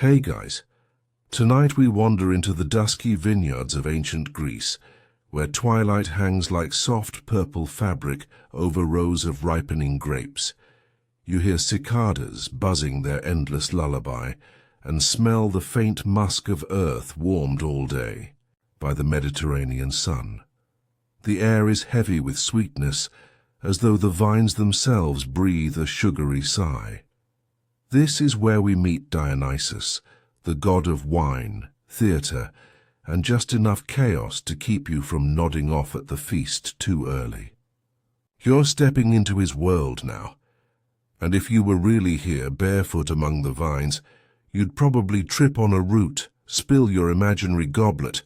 Hey guys, tonight we wander into the dusky vineyards of ancient Greece, where twilight hangs like soft purple fabric over rows of ripening grapes. You hear cicadas buzzing their endless lullaby and smell the faint musk of earth warmed all day by the Mediterranean sun. The air is heavy with sweetness, as though the vines themselves breathe a sugary sigh. This is where we meet Dionysus, the god of wine, theatre, and just enough chaos to keep you from nodding off at the feast too early. You're stepping into his world now, and if you were really here barefoot among the vines, you'd probably trip on a root, spill your imaginary goblet,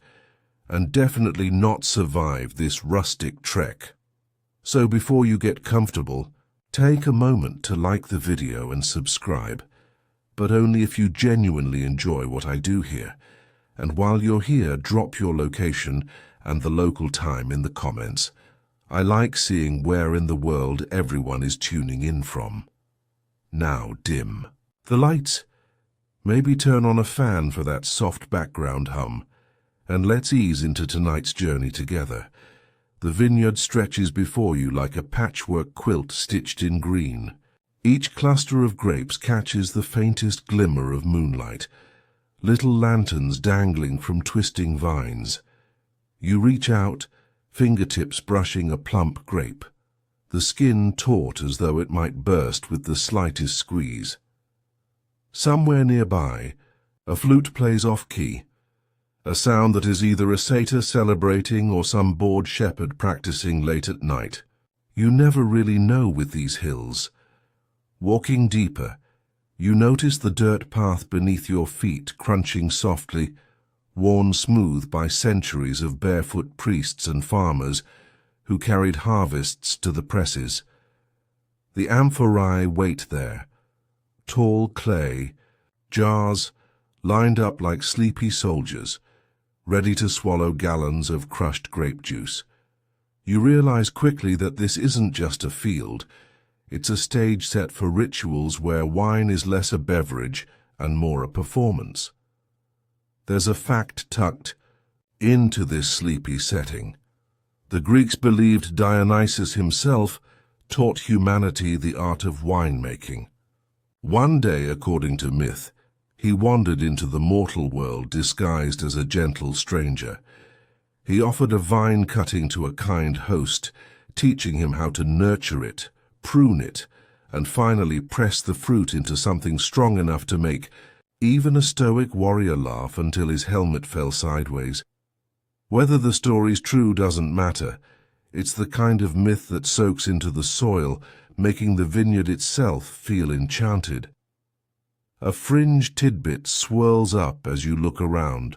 and definitely not survive this rustic trek. So before you get comfortable, take a moment to like the video and subscribe, but only if you genuinely enjoy what I do here. And while you're here, drop your location and the local time in the comments. I like seeing where in the world everyone is tuning in from. Now dim the lights. Maybe turn on a fan for that soft background hum, and let's ease into tonight's journey together. The vineyard stretches before you like a patchwork quilt stitched in green. Each cluster of grapes catches the faintest glimmer of moonlight, little lanterns dangling from twisting vines. You reach out, fingertips brushing a plump grape, the skin taut as though it might burst with the slightest squeeze. Somewhere nearby, a flute plays off-key, a sound that is either a satyr celebrating or some bored shepherd practicing late at night. You never really know with these hills. Walking deeper, you notice the dirt path beneath your feet crunching softly, worn smooth by centuries of barefoot priests and farmers who carried harvests to the presses. The Amphorae wait there, tall clay, jars lined up like sleepy soldiers, ready to swallow gallons of crushed grape juice. You realize quickly that this isn't just a field, it's a stage set for rituals where wine is less a beverage and more a performance. There's a fact tucked into this sleepy setting. The Greeks believed Dionysus himself taught humanity the art of winemaking. One day, according to myth, he wandered into the mortal world disguised as a gentle stranger. He offered a vine cutting to a kind host, teaching him how to nurture it, prune it, and finally press the fruit into something strong enough to make even a stoic warrior laugh until his helmet fell sideways. Whether the story's true doesn't matter. It's the kind of myth that soaks into the soil, making the vineyard itself feel enchanted. A fringe tidbit swirls up as you look around.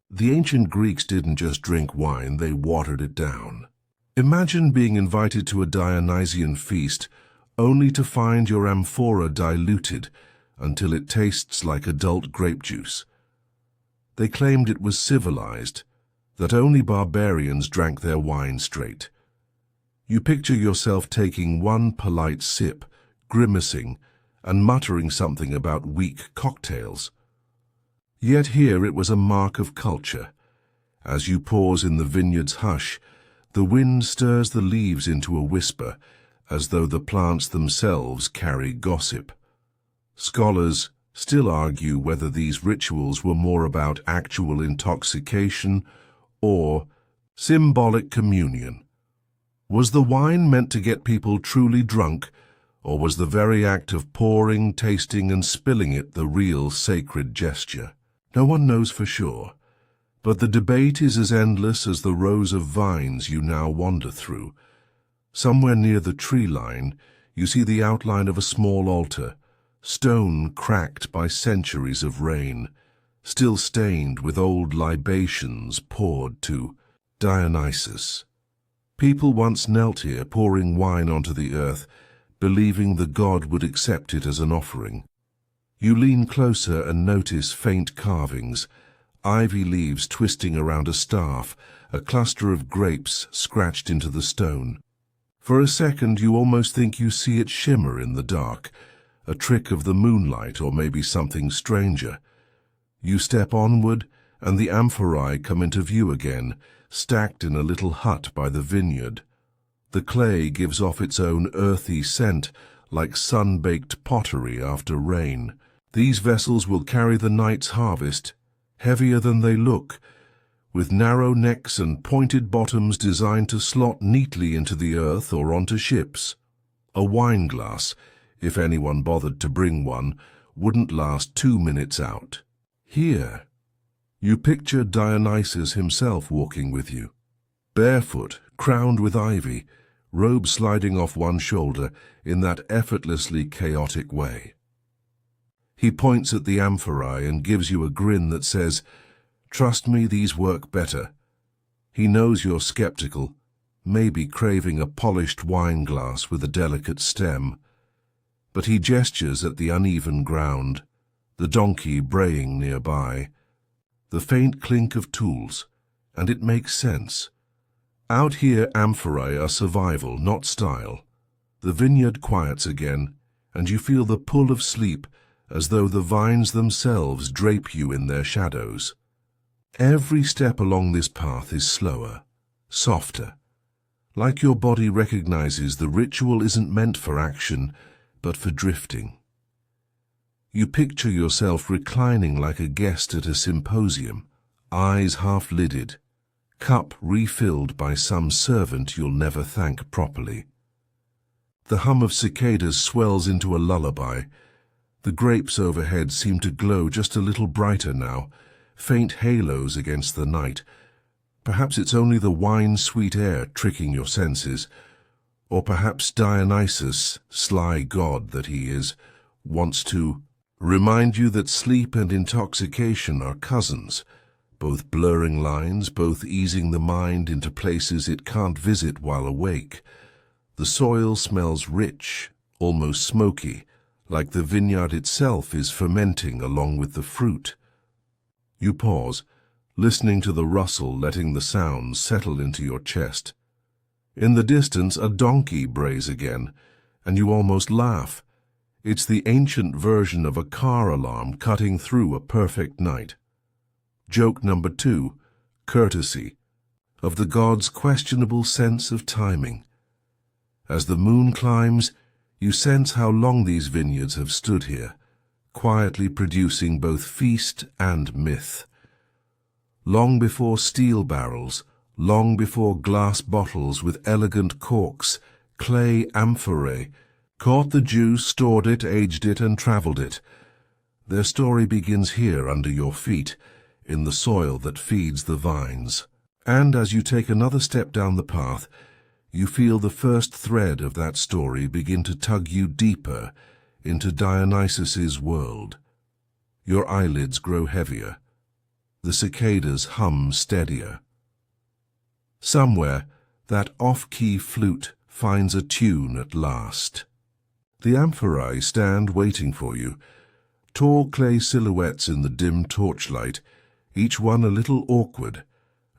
The ancient Greeks didn't just drink wine, they watered it down. Imagine being invited to a Dionysian feast, only to find your amphora diluted until it tastes like adult grape juice. They claimed it was civilized, that only barbarians drank their wine straight. You picture yourself taking one polite sip, grimacing, and muttering something about weak cocktails. Yet here it was a mark of culture. As you pause in the vineyard's hush, the wind stirs the leaves into a whisper, as though the plants themselves carry gossip. Scholars still argue whether these rituals were more about actual intoxication or symbolic communion. Was the wine meant to get people truly drunk, or was the very act of pouring, tasting, and spilling it the real sacred gesture? No one knows for sure. But the debate is as endless as the rows of vines you now wander through. Somewhere near the tree line, you see the outline of a small altar, stone cracked by centuries of rain, still stained with old libations poured to Dionysus. People once knelt here, pouring wine onto the earth, believing the god would accept it as an offering. You lean closer and notice faint carvings, ivy leaves twisting around a staff, a cluster of grapes scratched into the stone. For a second you almost think you see it shimmer in the dark, a trick of the moonlight or maybe something stranger. You step onward, and the amphorae come into view again, stacked in a little hut by the vineyard. The clay gives off its own earthy scent, like sun-baked pottery after rain. These vessels will carry the night's harvest, heavier than they look, with narrow necks and pointed bottoms designed to slot neatly into the earth or onto ships. A wine glass, if anyone bothered to bring one, wouldn't last 2 minutes out. Here, you picture Dionysus himself walking with you, barefoot, crowned with ivy, robe sliding off one shoulder in that effortlessly chaotic way. He points at the amphorae and gives you a grin that says, "Trust me, these work better." He knows you're skeptical, maybe craving a polished wine glass with a delicate stem, but he gestures at the uneven ground, the donkey braying nearby, the faint clink of tools, and it makes sense. Out here, amphorae are survival, not style. The vineyard quiets again, and you feel the pull of sleep as though the vines themselves drape you in their shadows. Every step along this path is slower, softer, like your body recognizes the ritual isn't meant for action, but for drifting. You picture yourself reclining like a guest at a symposium, eyes half-lidded, cup refilled by some servant you'll never thank properly. The hum of cicadas swells into a lullaby. The grapes overhead seem to glow just a little brighter now, faint halos against the night. Perhaps it's only the wine-sweet air tricking your senses, or perhaps Dionysus, sly god that he is, wants to remind you that sleep and intoxication are cousins, both blurring lines, both easing the mind into places it can't visit while awake. The soil smells rich, almost smoky, like the vineyard itself is fermenting along with the fruit. You pause, listening to the rustle, letting the sounds settle into your chest. In the distance, a donkey brays again, and you almost laugh. It's the ancient version of a car alarm cutting through a perfect night. Joke number 2, courtesy, of the gods' questionable sense of timing. As the moon climbs, you sense how long these vineyards have stood here, quietly producing both feast and myth. Long before steel barrels, long before glass bottles with elegant corks, clay amphorae, caught the juice, stored it, aged it, and travelled it. Their story begins here under your feet, in the soil that feeds the vines. And as you take another step down the path, you feel the first thread of that story begin to tug you deeper into Dionysus's world. Your eyelids grow heavier. The cicadas hum steadier. Somewhere, that off-key flute finds a tune at last. The amphorae stand waiting for you, tall clay silhouettes in the dim torchlight, each one a little awkward,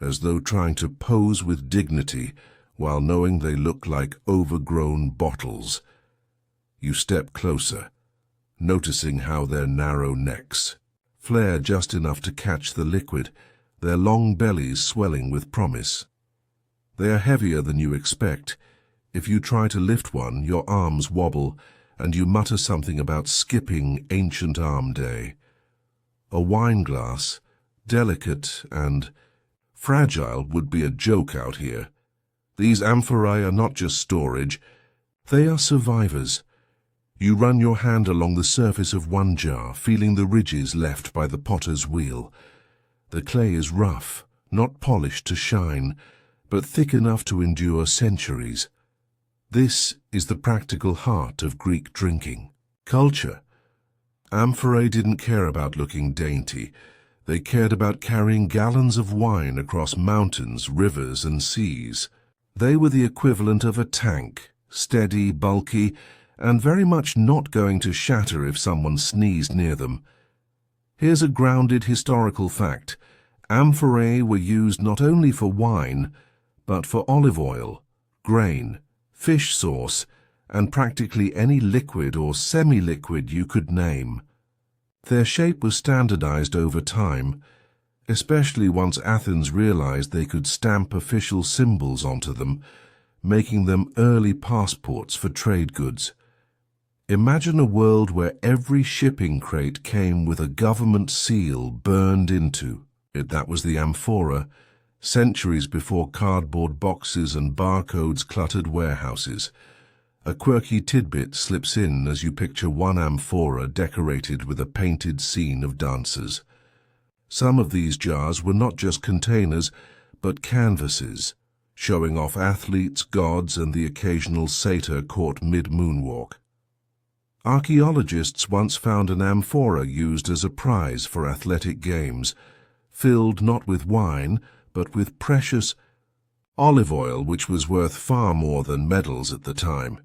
as though trying to pose with dignity while knowing they look like overgrown bottles. You step closer, noticing how their narrow necks flare just enough to catch the liquid, their long bellies swelling with promise. They are heavier than you expect. If you try to lift one, your arms wobble, and you mutter something about skipping ancient arm day. A wine glass, delicate and fragile, would be a joke out here. These amphorae are not just storage, they are survivors. You run your hand along the surface of one jar, feeling the ridges left by the potter's wheel. The clay is rough, not polished to shine, but thick enough to endure centuries. This is the practical heart of Greek drinking. Culture. Amphorae didn't care about looking dainty. They cared about carrying gallons of wine across mountains, rivers, and seas. They were the equivalent of a tank, steady, bulky, and very much not going to shatter if someone sneezed near them. Here's a grounded historical fact. Amphorae were used not only for wine, but for olive oil, grain, fish sauce, and practically any liquid or semi-liquid you could name. Their shape was standardized over time, especially once Athens realized they could stamp official symbols onto them, making them early passports for trade goods. Imagine a world where every shipping crate came with a government seal burned into it. That was the amphora, centuries before cardboard boxes and barcodes cluttered warehouses. A quirky tidbit slips in as you picture one amphora decorated with a painted scene of dancers. Some of these jars were not just containers, but canvases, showing off athletes, gods, and the occasional satyr caught mid-moonwalk. Archaeologists once found an amphora used as a prize for athletic games, filled not with wine, but with precious olive oil, which was worth far more than medals at the time.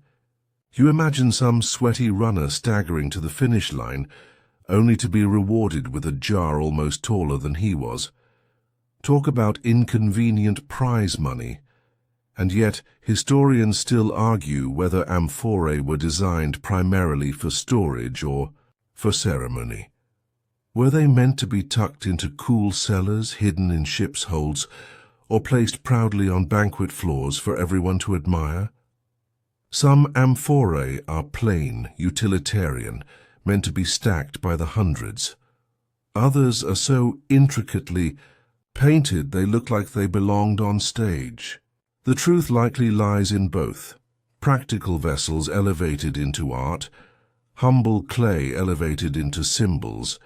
You imagine some sweaty runner staggering to the finish line, only to be rewarded with a jar almost taller than he was. Talk about inconvenient prize money. And yet, historians still argue whether amphorae were designed primarily for storage or for ceremony. Were they meant to be tucked into cool cellars, hidden in ships' holds, or placed proudly on banquet floors for everyone to admire? Some amphorae are plain, utilitarian, meant to be stacked by the hundreds. Others are so intricately painted they look like they belonged on stage. The truth likely lies in both. Practical vessels elevated into art, humble clay elevated into symbols.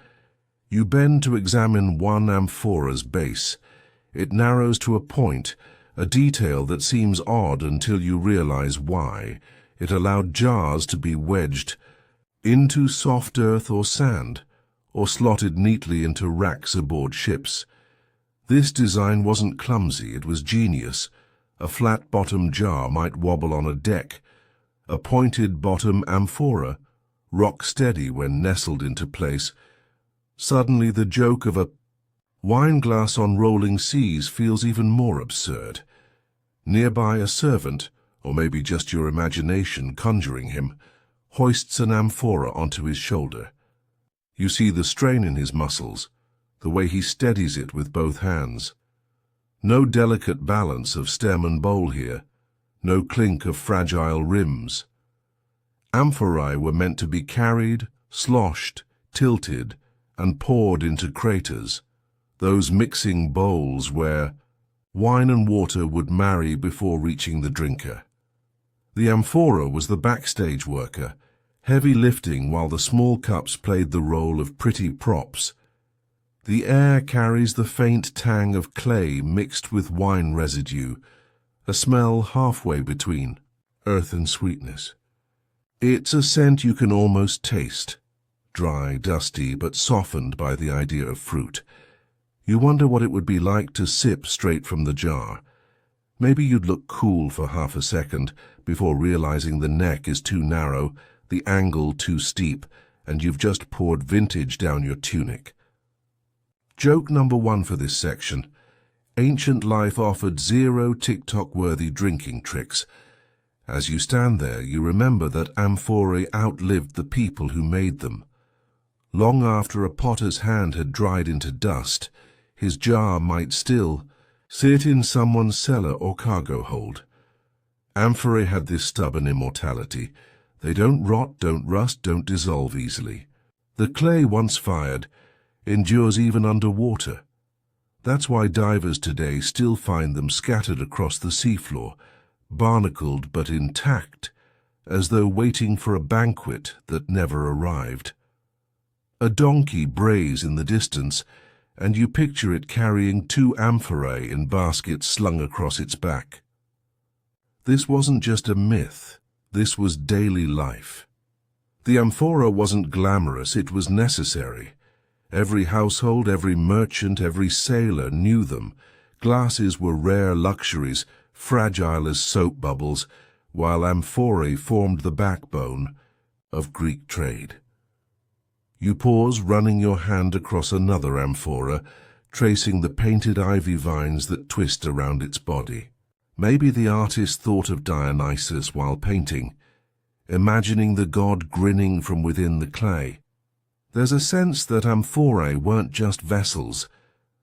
You bend to examine one amphora's base. It narrows to a point, a detail that seems odd until you realize why. It allowed jars to be wedged into soft earth or sand, or slotted neatly into racks aboard ships. This design wasn't clumsy, it was genius. A flat-bottom jar might wobble on a deck. A pointed-bottom amphora, rock-steady when nestled into place. Suddenly the joke of a wine glass on rolling seas feels even more absurd. Nearby a servant, or maybe just your imagination conjuring him, hoists an amphora onto his shoulder. You see the strain in his muscles, the way he steadies it with both hands. No delicate balance of stem and bowl here, no clink of fragile rims. Amphorae were meant to be carried, sloshed, tilted, and poured into craters, those mixing bowls where wine and water would marry before reaching the drinker. The amphora was the backstage worker, heavy lifting while the small cups played the role of pretty props. The air carries the faint tang of clay mixed with wine residue, a smell halfway between earth and sweetness. It's a scent you can almost taste, dry, dusty, but softened by the idea of fruit. You wonder what it would be like to sip straight from the jar. Maybe you'd look cool for half a second before realizing the neck is too narrow, the angle too steep, and you've just poured vintage down your tunic. Joke number one for this section. Ancient life offered zero TikTok-worthy drinking tricks. As you stand there, you remember that amphorae outlived the people who made them. Long after a potter's hand had dried into dust, his jar might still sit in someone's cellar or cargo hold. Amphorae had this stubborn immortality. They don't rot, don't rust, don't dissolve easily. The clay, once fired, endures even underwater. That's why divers today still find them scattered across the seafloor, barnacled but intact, as though waiting for a banquet that never arrived. A donkey brays in the distance, and you picture it carrying 2 amphorae in baskets slung across its back. This wasn't just a myth, this was daily life. The amphora wasn't glamorous, it was necessary. Every household, every merchant, every sailor knew them. Glasses were rare luxuries, fragile as soap bubbles, while amphorae formed the backbone of Greek trade. You pause, running your hand across another amphora, tracing the painted ivy vines that twist around its body. Maybe the artist thought of Dionysus while painting, imagining the god grinning from within the clay. There's a sense that amphorae weren't just vessels.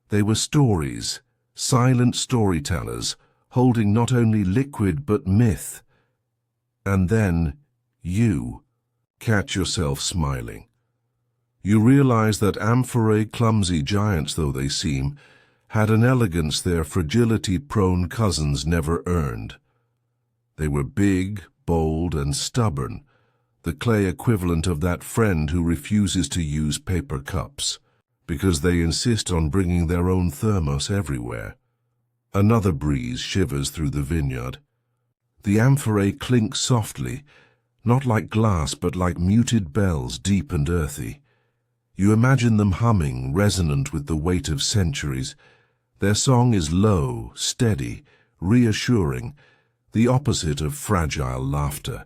They were stories, silent storytellers, holding not only liquid but myth. And then, you catch yourself smiling. You realize that amphorae, clumsy giants though they seem, had an elegance their fragility-prone cousins never earned. They were big, bold, and stubborn, the clay equivalent of that friend who refuses to use paper cups, because they insist on bringing their own thermos everywhere. Another breeze shivers through the vineyard. The amphorae clink softly, not like glass but like muted bells, deep and earthy. You imagine them humming, resonant with the weight of centuries. Their song is low, steady, reassuring, the opposite of fragile laughter.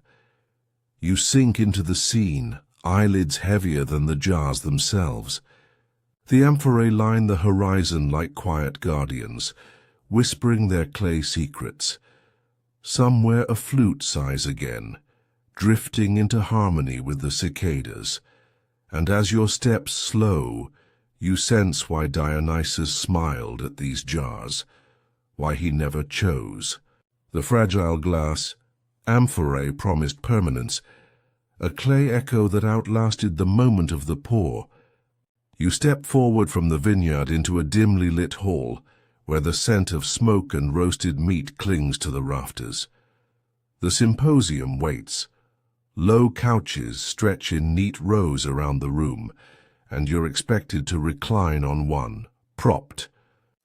You sink into the scene, eyelids heavier than the jars themselves. The amphorae line the horizon like quiet guardians, whispering their clay secrets. Somewhere a flute sighs again, drifting into harmony with the cicadas. And as your steps slow, you sense why Dionysus smiled at these jars, why he never chose. The fragile glass, amphorae promised permanence, a clay echo that outlasted the moment of the pour. You step forward from the vineyard into a dimly lit hall, where the scent of smoke and roasted meat clings to the rafters. The symposium waits. Low couches stretch in neat rows around the room, and you're expected to recline on one, propped,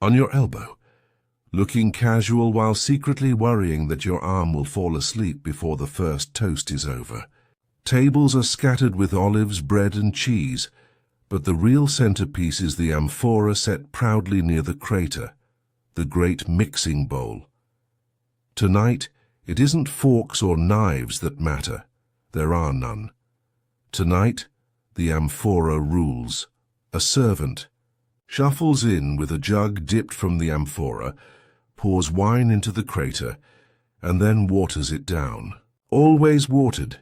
on your elbow, looking casual while secretly worrying that your arm will fall asleep before the first toast is over. Tables are scattered with olives, bread, and cheese, but the real centerpiece is the amphora set proudly near the crater, the great mixing bowl. Tonight, it isn't forks or knives that matter. There are none. Tonight, the amphora rules. A servant shuffles in with a jug dipped from the amphora, pours wine into the crater, and then waters it down. Always watered.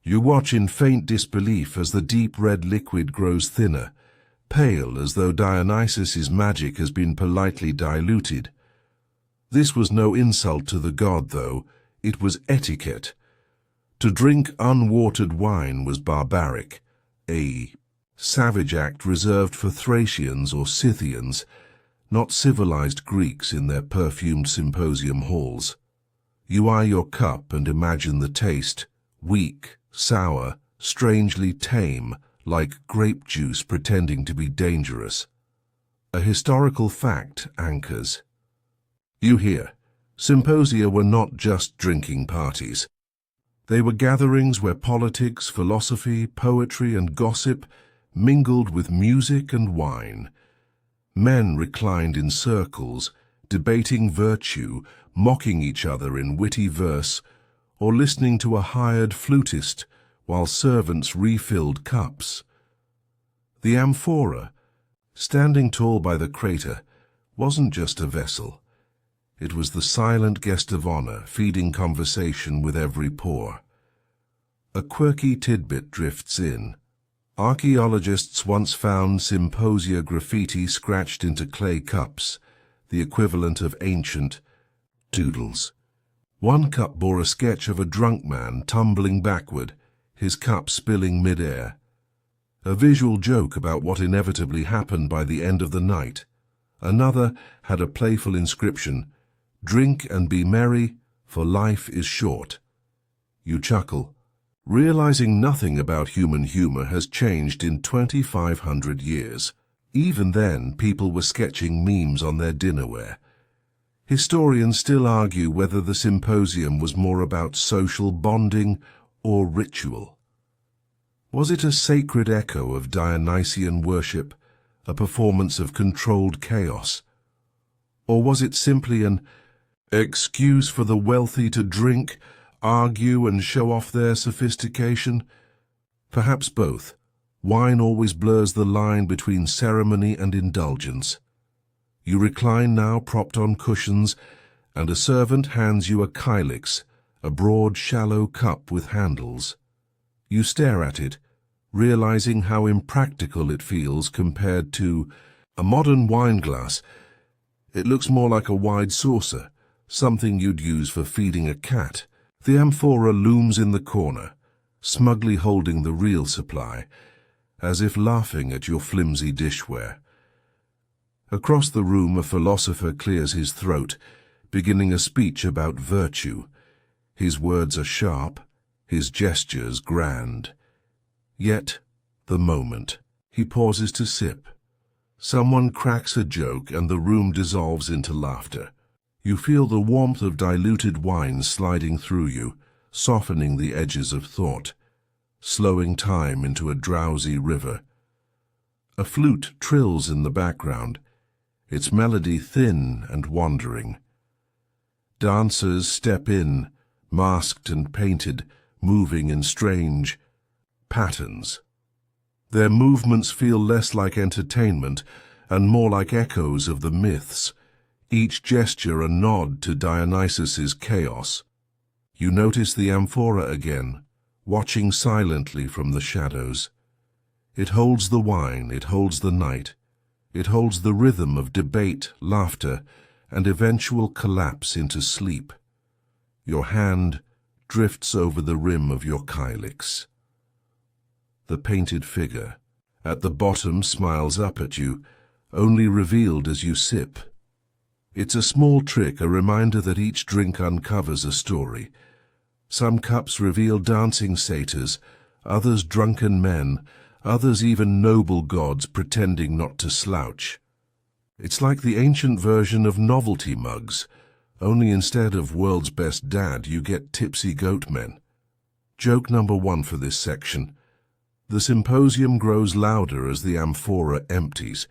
You watch in faint disbelief as the deep red liquid grows thinner, pale as though Dionysus's magic has been politely diluted. This was no insult to the god, though. It was etiquette. To drink unwatered wine was barbaric, a savage act reserved for Thracians or Scythians, not civilized Greeks in their perfumed symposium halls. You eye your cup and imagine the taste, weak, sour, strangely tame, like grape juice pretending to be dangerous. A historical fact anchors. You hear, symposia were not just drinking parties. They were gatherings where politics, philosophy, poetry, and gossip mingled with music and wine. Men reclined in circles, debating virtue, mocking each other in witty verse, or listening to a hired flutist while servants refilled cups. The amphora, standing tall by the crater, wasn't just a vessel. It was the silent guest of honor, feeding conversation with every pore. A quirky tidbit drifts in. Archaeologists once found symposia graffiti scratched into clay cups, the equivalent of ancient doodles. One cup bore a sketch of a drunk man tumbling backward, his cup spilling mid-air. A visual joke about what inevitably happened by the end of the night. Another had a playful inscription, "Drink and be merry, for life is short." You chuckle, realizing nothing about human humor has changed in 2,500 years. Even then, people were sketching memes on their dinnerware. Historians still argue whether the symposium was more about social bonding or ritual. Was it a sacred echo of Dionysian worship, a performance of controlled chaos? Or was it simply an excuse for the wealthy to drink, argue, and show off their sophistication? Perhaps both. Wine always blurs the line between ceremony and indulgence. You recline now propped on cushions, and a servant hands you a kylix, a broad, shallow cup with handles. You stare at it, realizing how impractical it feels compared to a modern wine glass. It looks more like a wide saucer, something you'd use for feeding a cat. The amphora looms in the corner, smugly holding the real supply, as if laughing at your flimsy dishware. Across the room, a philosopher clears his throat, beginning a speech about virtue. His words are sharp, his gestures grand. Yet, the moment, he pauses to sip. Someone cracks a joke and the room dissolves into laughter. You feel the warmth of diluted wine sliding through you, softening the edges of thought, slowing time into a drowsy river. A flute trills in the background, its melody thin and wandering. Dancers step in, masked and painted, moving in strange patterns. Their movements feel less like entertainment and more like echoes of the myths, each gesture a nod to Dionysus's chaos. You notice the amphora again, watching silently from the shadows. It holds the wine, it holds the night, it holds the rhythm of debate, laughter, and eventual collapse into sleep. Your hand drifts over the rim of your kylix. The painted figure at the bottom smiles up at you, only revealed as you sip. It's a small trick, a reminder that each drink uncovers a story. Some cups reveal dancing satyrs, others drunken men, others even noble gods pretending not to slouch. It's like the ancient version of novelty mugs, only instead of world's best dad, you get tipsy goat men. Joke number 1 for this section. The symposium grows louder as the amphora empties.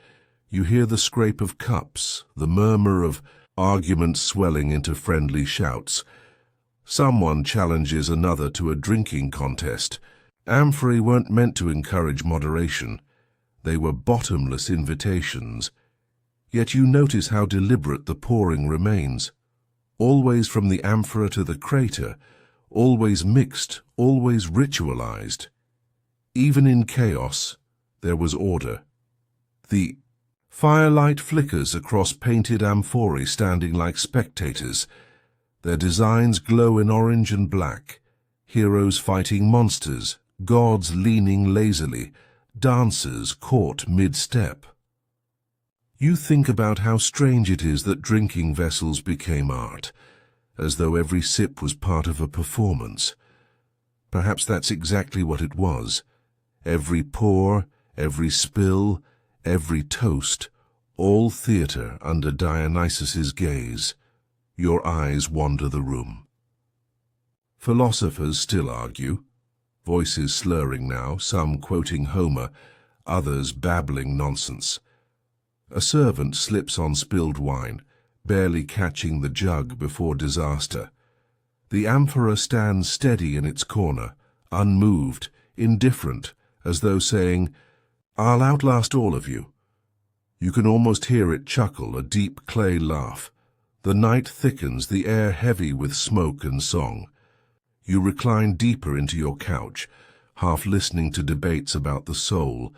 You hear the scrape of cups, the murmur of arguments swelling into friendly shouts. Someone challenges another to a drinking contest. Amphorae weren't meant to encourage moderation. They were bottomless invitations. Yet you notice how deliberate the pouring remains. Always from the amphora to the crater, always mixed, always ritualized. Even in chaos, there was order. The firelight flickers across painted amphorae standing like spectators. Their designs glow in orange and black, heroes fighting monsters, gods leaning lazily, dancers caught mid-step. You think about how strange it is that drinking vessels became art, as though every sip was part of a performance. Perhaps that's exactly what it was. Every pour, every spill, every toast, all theatre under Dionysus's gaze. Your eyes wander the room. Philosophers still argue, voices slurring now, some quoting Homer, others babbling nonsense. A servant slips on spilled wine, barely catching the jug before disaster. The amphora stands steady in its corner, unmoved, indifferent, as though saying, "I'll outlast all of you." You can almost hear it chuckle, a deep clay laugh. The night thickens, the air heavy with smoke and song. You recline deeper into your couch, half listening to debates about the soul,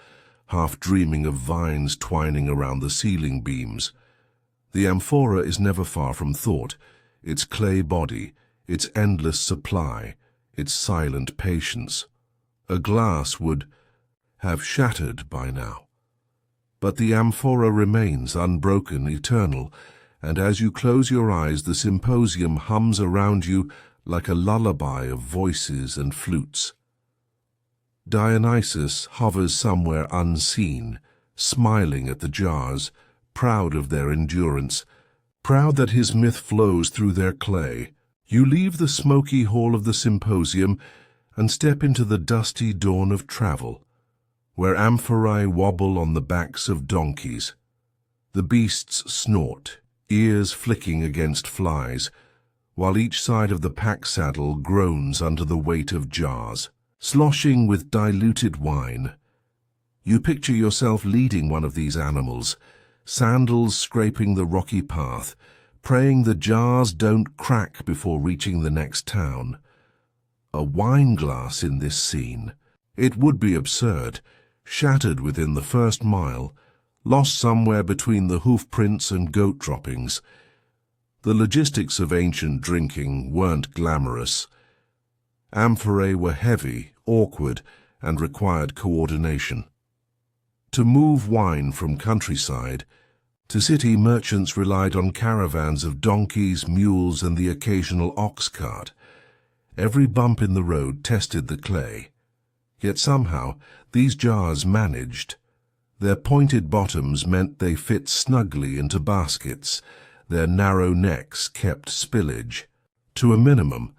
half dreaming of vines twining around the ceiling beams. The amphora is never far from thought, its clay body, its endless supply, its silent patience. A glass would have shattered by now. But the amphora remains unbroken, eternal, and as you close your eyes, the symposium hums around you like a lullaby of voices and flutes. Dionysus hovers somewhere unseen, smiling at the jars, proud of their endurance, proud that his myth flows through their clay. You leave the smoky hall of the symposium and step into the dusty dawn of travel, where amphorae wobble on the backs of donkeys. The beasts snort, ears flicking against flies, while each side of the pack saddle groans under the weight of jars, sloshing with diluted wine. You picture yourself leading one of these animals, sandals scraping the rocky path, praying the jars don't crack before reaching the next town. A wine glass in this scene, It would be absurd, shattered within the first mile, lost somewhere between the hoof prints and goat droppings. The logistics of ancient drinking weren't glamorous. Amphorae were heavy, awkward, and required coordination. To move wine from countryside to city, merchants relied on caravans of donkeys, mules, and the occasional ox cart. Every bump in the road tested the clay. Yet somehow these jars managed. Their pointed bottoms meant they fit snugly into baskets. Their narrow necks kept spillage to a minimum,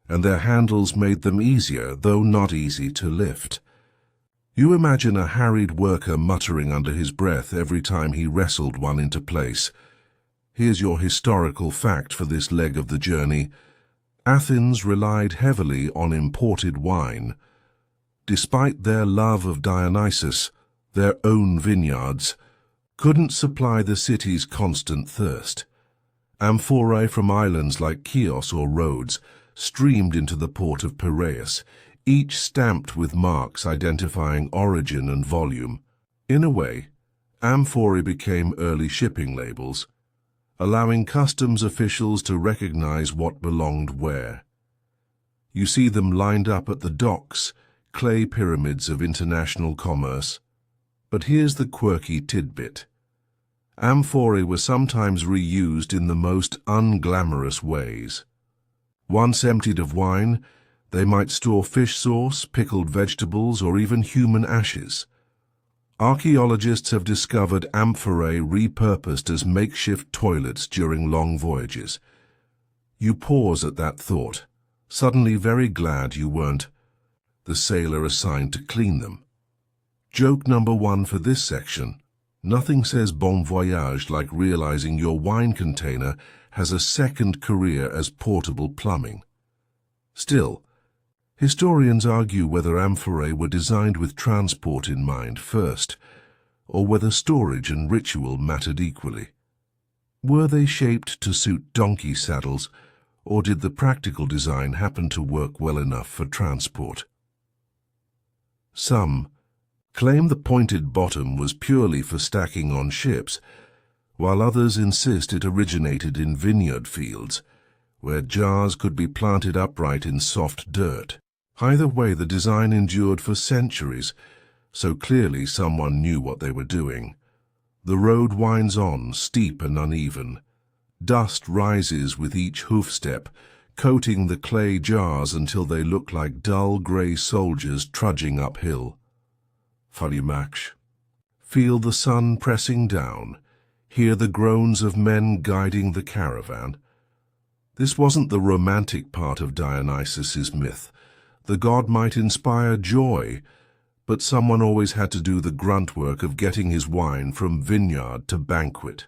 and their handles made them easier, though not easy to lift. You imagine a harried worker muttering under his breath every time he wrestled one into place. Here's your historical fact for this leg of the journey. Athens relied heavily on imported wine. Despite their love of Dionysus, their own vineyards couldn't supply the city's constant thirst. Amphorae from islands like Chios or Rhodes streamed into the port of Piraeus, each stamped with marks identifying origin and volume. In a way, amphorae became early shipping labels, allowing customs officials to recognize what belonged where. You see them lined up at the docks, clay pyramids of international commerce. But here's the quirky tidbit. Amphorae were sometimes reused in the most unglamorous ways. Once emptied of wine, they might store fish sauce, pickled vegetables, or even human ashes. Archaeologists have discovered amphorae repurposed as makeshift toilets during long voyages. You pause at that thought, suddenly very glad you weren't the sailor assigned to clean them. Joke number one for this section: nothing says bon voyage like realizing your wine container has a second career as portable plumbing. Still, historians argue whether amphorae were designed with transport in mind first, or whether storage and ritual mattered equally. Were they shaped to suit donkey saddles, or did the practical design happen to work well enough for transport? Some claim the pointed bottom was purely for stacking on ships, while others insist it originated in vineyard fields, where jars could be planted upright in soft dirt. Either way, the design endured for centuries, so clearly someone knew what they were doing. The road winds on, steep and uneven. Dust rises with each hoof step, coating the clay jars until they look like dull grey soldiers trudging uphill. Falimax. Feel the sun pressing down, hear the groans of men guiding the caravan. This wasn't the romantic part of Dionysus's myth. The god might inspire joy, but someone always had to do the grunt work of getting his wine from vineyard to banquet.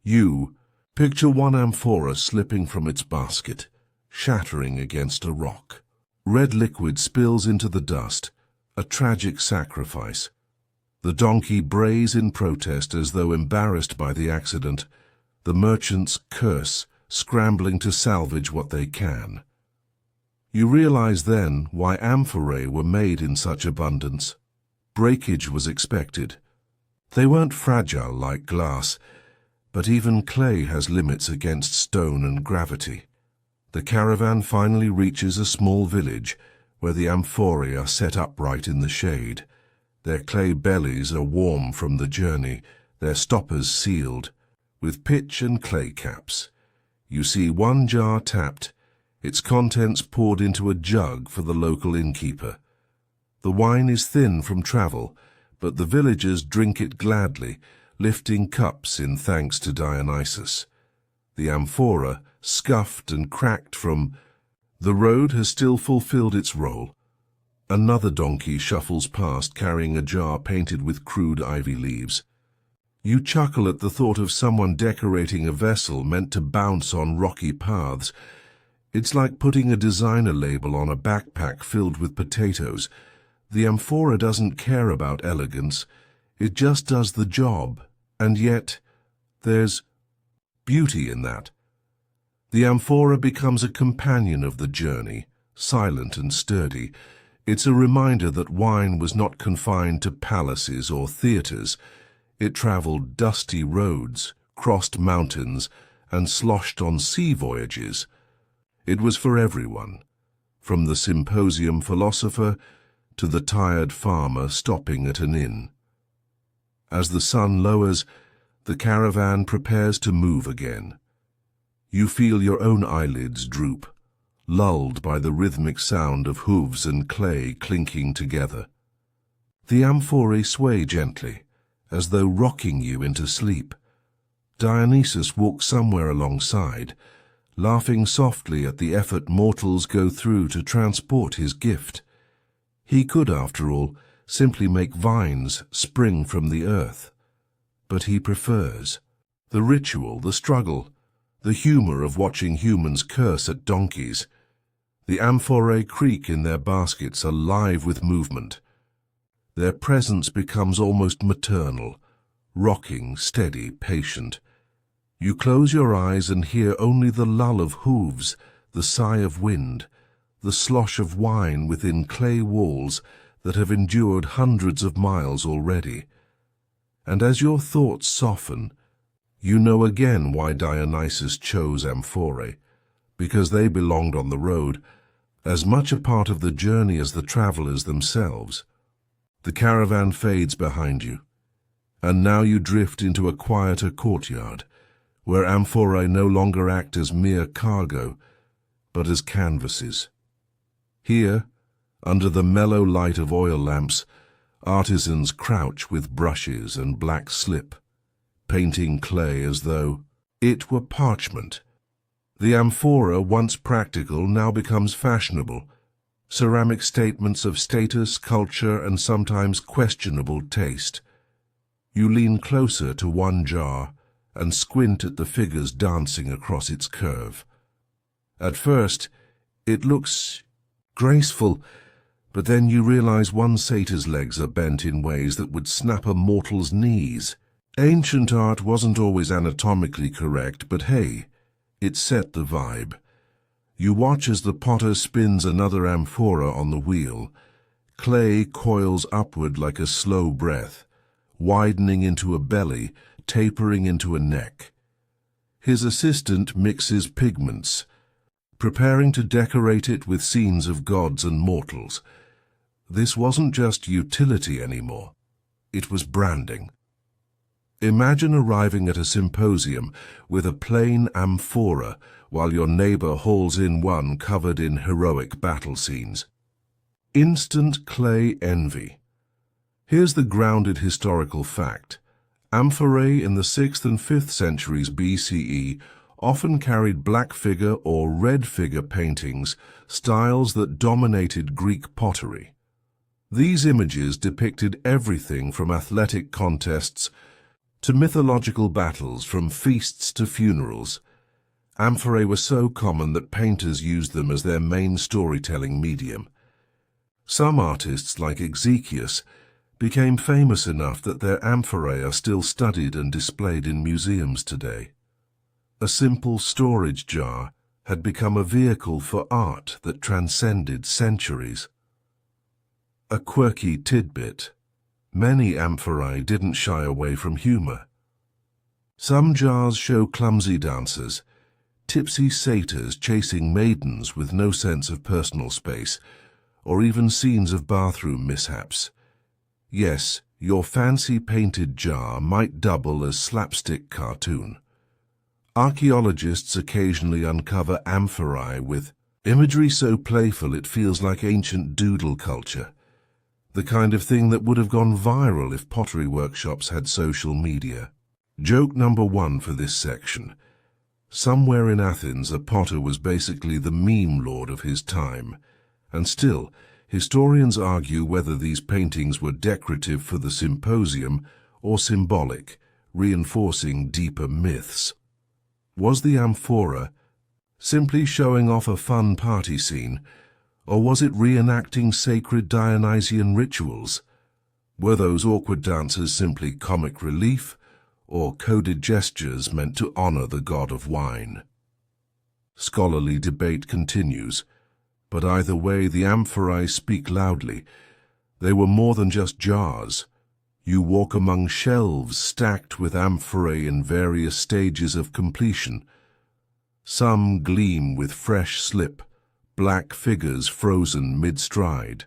You picture one amphora slipping from its basket, shattering against a rock. Red liquid spills into the dust, a tragic sacrifice. The donkey brays in protest as though embarrassed by the accident. The merchants curse, scrambling to salvage what they can. You realize then why amphorae were made in such abundance. Breakage was expected. They weren't fragile like glass, but even clay has limits against stone and gravity. The caravan finally reaches a small village where the amphorae are set upright in the shade. Their clay bellies are warm from the journey, their stoppers sealed, with pitch and clay caps. You see one jar tapped, its contents poured into a jug for the local innkeeper. The wine is thin from travel, but the villagers drink it gladly, lifting cups in thanks to Dionysus. The amphora, scuffed and cracked from the road, has still fulfilled its role. Another donkey shuffles past carrying a jar painted with crude ivy leaves. You chuckle at the thought of someone decorating a vessel meant to bounce on rocky paths. It's like putting a designer label on a backpack filled with potatoes. The amphora doesn't care about elegance, it just does the job, and yet there's beauty in that. The amphora becomes a companion of the journey, silent and sturdy. It's a reminder that wine was not confined to palaces or theatres. It travelled dusty roads, crossed mountains, and sloshed on sea voyages. It was for everyone, from the symposium philosopher to the tired farmer stopping at an inn. As the sun lowers, the caravan prepares to move again. You feel your own eyelids droop, lulled by the rhythmic sound of hooves and clay clinking together. The amphorae sway gently, as though rocking you into sleep. Dionysus walks somewhere alongside, laughing softly at the effort mortals go through to transport his gift. He could, after all, simply make vines spring from the earth. But he prefers the ritual, the struggle, the humour of watching humans curse at donkeys. The amphorae creak in their baskets, alive with movement. Their presence becomes almost maternal, rocking, steady, patient. You close your eyes and hear only the lull of hooves, the sigh of wind, the slosh of wine within clay walls that have endured hundreds of miles already. And as your thoughts soften, you know again why Dionysus chose amphorae, because they belonged on the road, as much a part of the journey as the travellers themselves. The caravan fades behind you, and now you drift into a quieter courtyard, where amphorae no longer act as mere cargo, but as canvases. Here, under the mellow light of oil lamps, artisans crouch with brushes and black slip, painting clay as though it were parchment. The amphora, once practical, now becomes fashionable, ceramic statements of status, culture, and sometimes questionable taste. You lean closer to one jar and squint at the figures dancing across its curve. At first, it looks graceful, but then you realize one satyr's legs are bent in ways that would snap a mortal's knees. Ancient art wasn't always anatomically correct, but hey, it set the vibe. You watch as the potter spins another amphora on the wheel. Clay coils upward like a slow breath, widening into a belly, tapering into a neck. His assistant mixes pigments, preparing to decorate it with scenes of gods and mortals. This wasn't just utility anymore. It was branding. Imagine arriving at a symposium with a plain amphora while your neighbor hauls in one covered in heroic battle scenes. Instant clay envy. Here's the grounded historical fact. Amphorae in the 6th and 5th centuries BCE often carried black figure or red figure paintings, styles that dominated Greek pottery. These images depicted everything from athletic contests to mythological battles, from feasts to funerals. Amphorae were so common that painters used them as their main storytelling medium. Some artists, like Exekius, became famous enough that their amphorae are still studied and displayed in museums today. A simple storage jar had become a vehicle for art that transcended centuries. A quirky tidbit. Many amphorae didn't shy away from humor. Some jars show clumsy dancers, tipsy satyrs chasing maidens with no sense of personal space, or even scenes of bathroom mishaps. Yes, your fancy painted jar might double as slapstick cartoon. Archaeologists occasionally uncover amphorae with imagery so playful it feels like ancient doodle culture, the kind of thing that would have gone viral if pottery workshops had social media. Joke number 1 for this section. Somewhere in Athens, a potter was basically the meme lord of his time, and still, historians argue whether these paintings were decorative for the symposium or symbolic, reinforcing deeper myths. Was the amphora simply showing off a fun party scene, or was it reenacting sacred Dionysian rituals? Were those awkward dances simply comic relief, or coded gestures meant to honor the god of wine? Scholarly debate continues. But either way, the amphorae speak loudly. They were more than just jars. You walk among shelves stacked with amphorae in various stages of completion. Some gleam with fresh slip, black figures frozen mid-stride.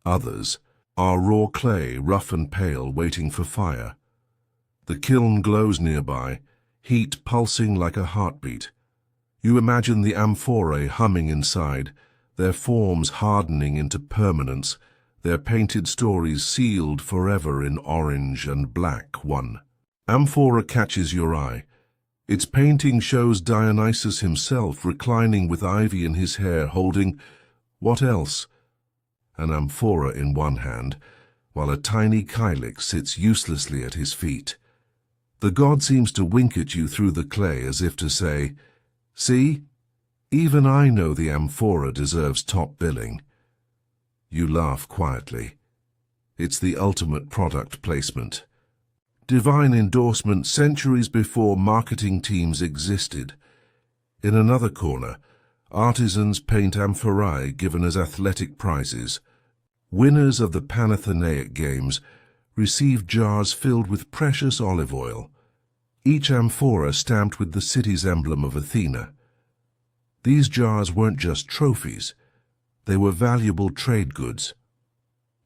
Others are raw clay, rough and pale, waiting for fire. The kiln glows nearby, heat pulsing like a heartbeat. You imagine the amphorae humming inside, their forms hardening into permanence, their painted stories sealed forever in orange and black. One amphora catches your eye. Its painting shows Dionysus himself reclining with ivy in his hair, holding what else? An amphora in one hand, while a tiny calyx sits uselessly at his feet. The god seems to wink at you through the clay as if to say, "See? Even I know the amphora deserves top billing." You laugh quietly. It's the ultimate product placement. Divine endorsement centuries before marketing teams existed. In another corner, artisans paint amphorae given as athletic prizes. Winners of the Panathenaic Games receive jars filled with precious olive oil, each amphora stamped with the city's emblem of Athena. These jars weren't just trophies. They were valuable trade goods.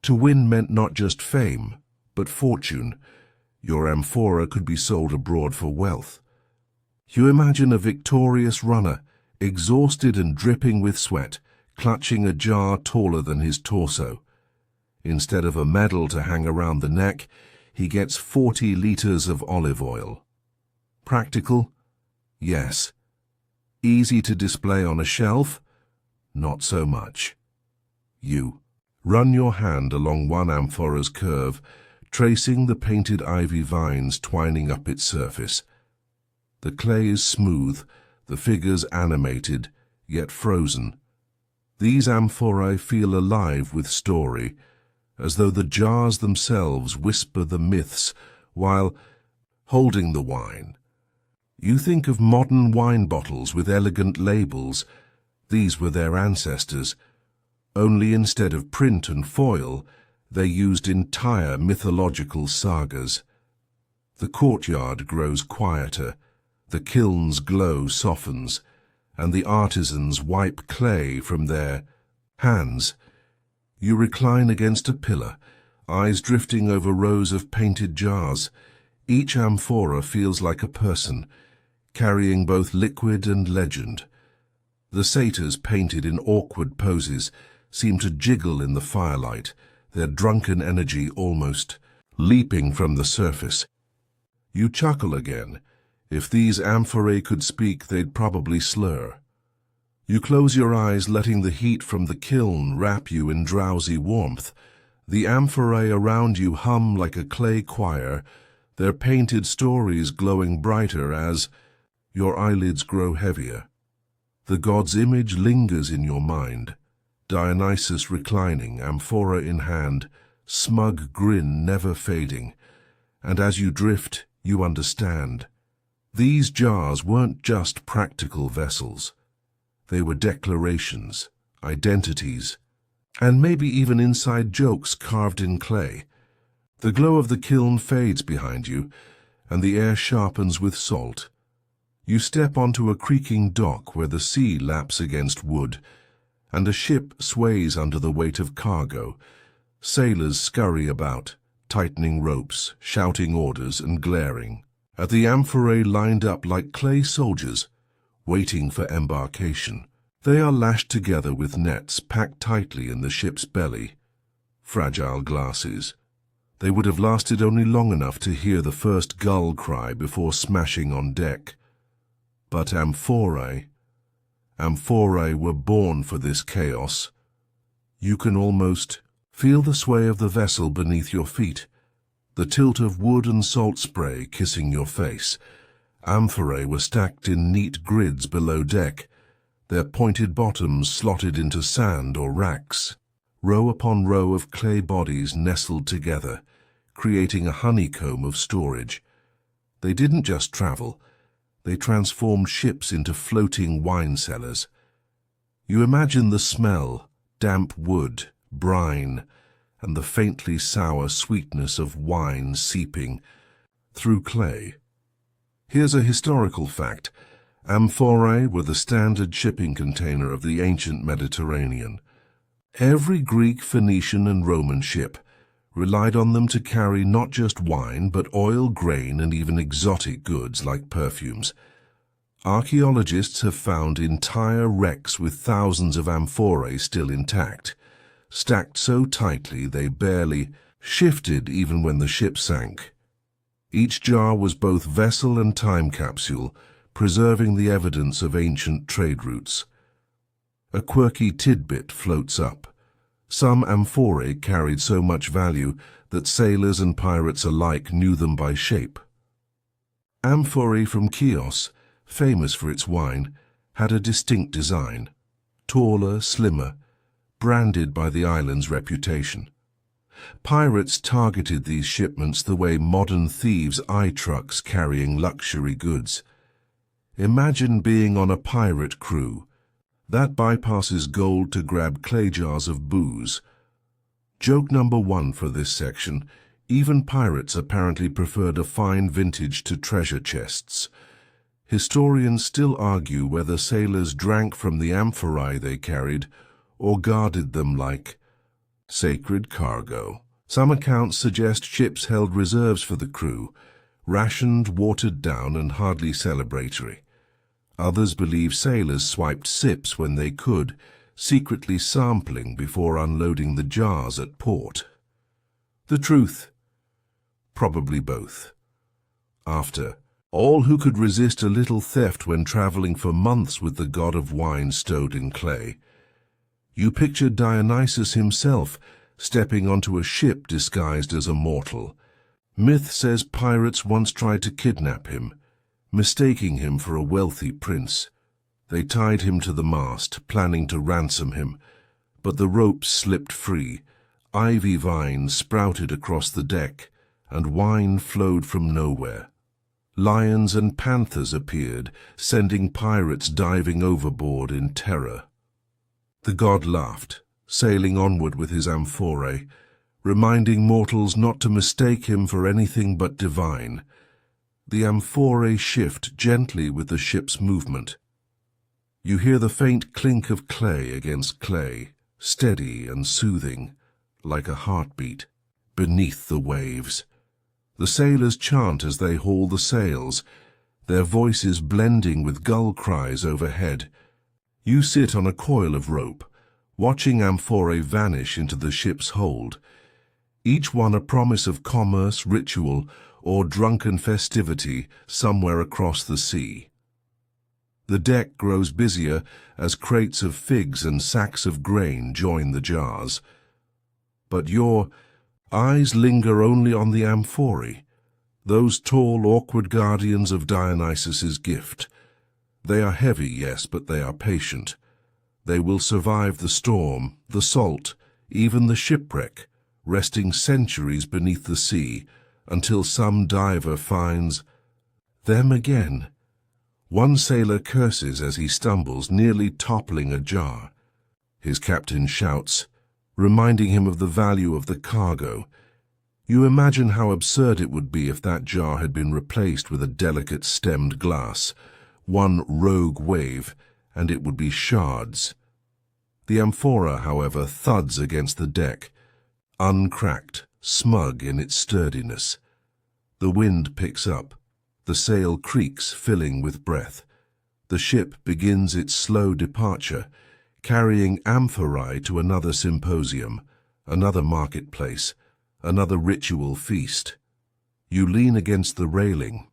To win meant not just fame, but fortune. Your amphora could be sold abroad for wealth. You imagine a victorious runner, exhausted and dripping with sweat, clutching a jar taller than his torso. Instead of a medal to hang around the neck, he gets 40 liters of olive oil. Practical? Yes. Easy to display on a shelf? Not so much. You run your hand along one amphora's curve, tracing the painted ivy vines twining up its surface. The clay is smooth, the figures animated, yet frozen. These amphorae feel alive with story, as though the jars themselves whisper the myths while holding the wine. You think of modern wine bottles with elegant labels. These were their ancestors. Only instead of print and foil, they used entire mythological sagas. The courtyard grows quieter, the kiln's glow softens, and the artisans wipe clay from their hands. You recline against a pillar, eyes drifting over rows of painted jars. Each amphora feels like a person, carrying both liquid and legend. The satyrs, painted in awkward poses, seem to jiggle in the firelight, their drunken energy almost leaping from the surface. You chuckle again. If these amphorae could speak, they'd probably slur. You close your eyes, letting the heat from the kiln wrap you in drowsy warmth. The amphorae around you hum like a clay choir, their painted stories glowing brighter as your eyelids grow heavier. The god's image lingers in your mind. Dionysus reclining, amphora in hand, smug grin never fading. And as you drift, you understand. These jars weren't just practical vessels. They were declarations, identities, and maybe even inside jokes carved in clay. The glow of the kiln fades behind you, and the air sharpens with salt. You step onto a creaking dock where the sea laps against wood, and a ship sways under the weight of cargo. Sailors scurry about, tightening ropes, shouting orders and glaring at the amphorae lined up like clay soldiers, waiting for embarkation. They are lashed together with nets packed tightly in the ship's belly. Fragile glasses. They would have lasted only long enough to hear the first gull cry before smashing on deck. But amphorae were born for this chaos. You can almost feel the sway of the vessel beneath your feet, the tilt of wood and salt spray kissing your face. Amphorae were stacked in neat grids below deck, their pointed bottoms slotted into sand or racks. Row upon row of clay bodies nestled together, creating a honeycomb of storage. They didn't just travel, they transformed ships into floating wine cellars. You imagine the smell, damp wood, brine, and the faintly sour sweetness of wine seeping through clay. Here's a historical fact. Amphorae were the standard shipping container of the ancient Mediterranean. Every Greek, Phoenician, and Roman ship relied on them to carry not just wine, but oil, grain, and even exotic goods like perfumes. Archaeologists have found entire wrecks with thousands of amphorae still intact, stacked so tightly they barely shifted even when the ship sank. Each jar was both vessel and time capsule, preserving the evidence of ancient trade routes. A quirky tidbit floats up. Some amphorae carried so much value that sailors and pirates alike knew them by shape. Amphorae from Chios, famous for its wine, had a distinct design, taller, slimmer, branded by the island's reputation. Pirates targeted these shipments the way modern thieves eye trucks carrying luxury goods. Imagine being on a pirate crew. That bypasses gold to grab clay jars of booze. Joke number one for this section: even pirates apparently preferred a fine vintage to treasure chests. Historians still argue whether sailors drank from the amphorae they carried or guarded them like sacred cargo. Some accounts suggest ships held reserves for the crew, rationed, watered down, and hardly celebratory. Others believe sailors swiped sips when they could, secretly sampling before unloading the jars at port. The truth? Probably both. After all, who could resist a little theft when traveling for months with the god of wine stowed in clay? You picture Dionysus himself stepping onto a ship disguised as a mortal. Myth says pirates once tried to kidnap him, mistaking him for a wealthy prince. They tied him to the mast, planning to ransom him, but the ropes slipped free, ivy vines sprouted across the deck, and wine flowed from nowhere. Lions and panthers appeared, sending pirates diving overboard in terror. The god laughed, sailing onward with his amphorae, reminding mortals not to mistake him for anything but divine. The amphorae shift gently with the ship's movement. You hear the faint clink of clay against clay, steady and soothing, like a heartbeat, beneath the waves. The sailors chant as they haul the sails, their voices blending with gull cries overhead. You sit on a coil of rope, watching amphorae vanish into the ship's hold, each one a promise of commerce, ritual, or drunken festivity somewhere across the sea. The deck grows busier as crates of figs and sacks of grain join the jars. But your eyes linger only on the amphorae, those tall, awkward guardians of Dionysus's gift. They are heavy, yes, but they are patient. They will survive the storm, the salt, even the shipwreck, resting centuries beneath the sea, until some diver finds them again. One sailor curses as he stumbles, nearly toppling a jar. His captain shouts, reminding him of the value of the cargo. You imagine how absurd it would be if that jar had been replaced with a delicate stemmed glass. One rogue wave, and it would be shards. The amphora, however, thuds against the deck, uncracked, smug in its sturdiness. The wind picks up. The sail creaks, filling with breath. The ship begins its slow departure, carrying amphorae to another symposium, another marketplace, another ritual feast. You lean against the railing,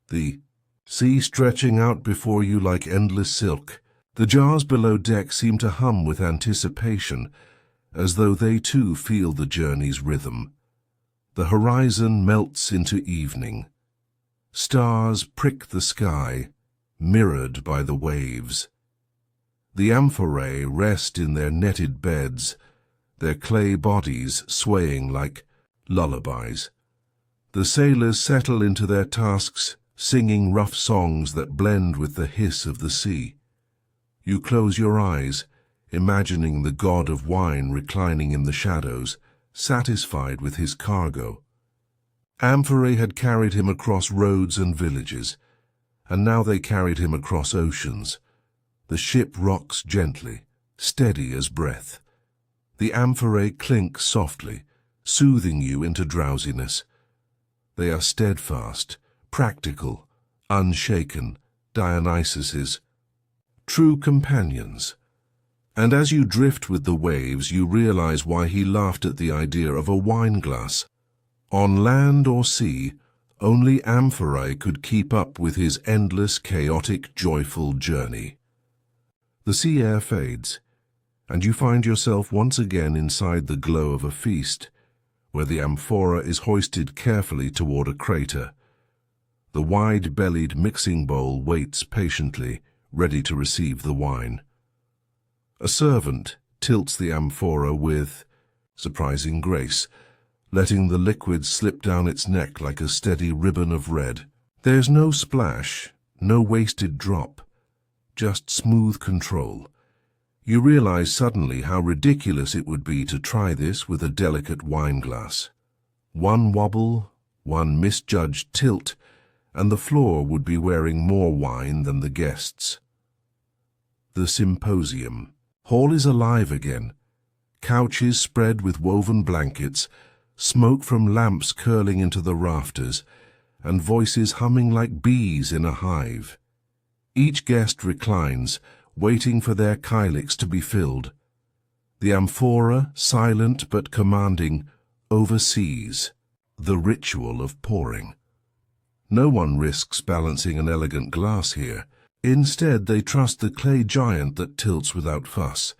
the sea stretching out before you like endless silk. The jars below deck seem to hum with anticipation, as though they too feel the journey's rhythm. The horizon melts into evening. Stars prick the sky, mirrored by the waves. The amphorae rest in their netted beds, their clay bodies swaying like lullabies. The sailors settle into their tasks, singing rough songs that blend with the hiss of the sea. You close your eyes, imagining the god of wine reclining in the shadows, satisfied with his cargo. Amphorae had carried him across roads and villages, and now they carried him across oceans. The ship rocks gently, steady as breath. The amphorae clink softly, soothing you into drowsiness. They are steadfast, practical, unshaken, Dionysuses, true companions. And as you drift with the waves, you realize why he laughed at the idea of a wine glass. On land or sea, only Amphorae could keep up with his endless, chaotic, joyful journey. The sea air fades, and you find yourself once again inside the glow of a feast, where the amphora is hoisted carefully toward a crater. The wide-bellied mixing bowl waits patiently, ready to receive the wine. A servant tilts the amphora with surprising grace, letting the liquid slip down its neck like a steady ribbon of red. There's no splash, no wasted drop, just smooth control. You realize suddenly how ridiculous it would be to try this with a delicate wine glass. One wobble, one misjudged tilt, and the floor would be wearing more wine than the guests. The symposium. Hall is alive again. Couches spread with woven blankets, smoke from lamps curling into the rafters, and voices humming like bees in a hive. Each guest reclines, waiting for their kylix to be filled. The amphora, silent but commanding, oversees the ritual of pouring. No one risks balancing an elegant glass here. Instead, they trust the clay giant that tilts without fuss.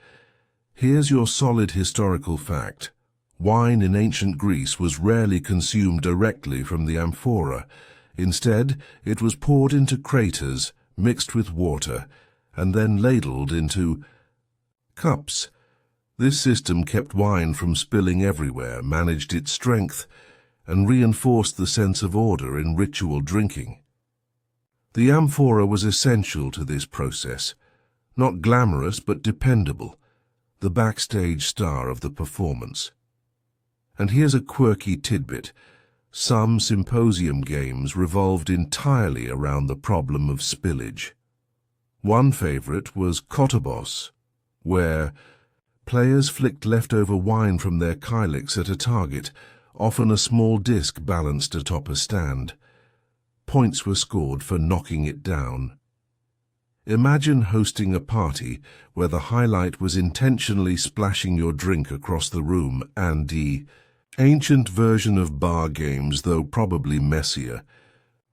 Here's your solid historical fact. Wine in ancient Greece was rarely consumed directly from the amphora. Instead, it was poured into craters, mixed with water, and then ladled into cups. This system kept wine from spilling everywhere, managed its strength, and reinforced the sense of order in ritual drinking. The amphora was essential to this process, not glamorous but dependable, the backstage star of the performance. And here's a quirky tidbit. Some symposium games revolved entirely around the problem of spillage. One favorite was Kotobos, where players flicked leftover wine from their kylix at a target, often a small disc balanced atop a stand. Points were scored for knocking it down. Imagine hosting a party where the highlight was intentionally splashing your drink across the room, and the ancient version of bar games, though probably messier.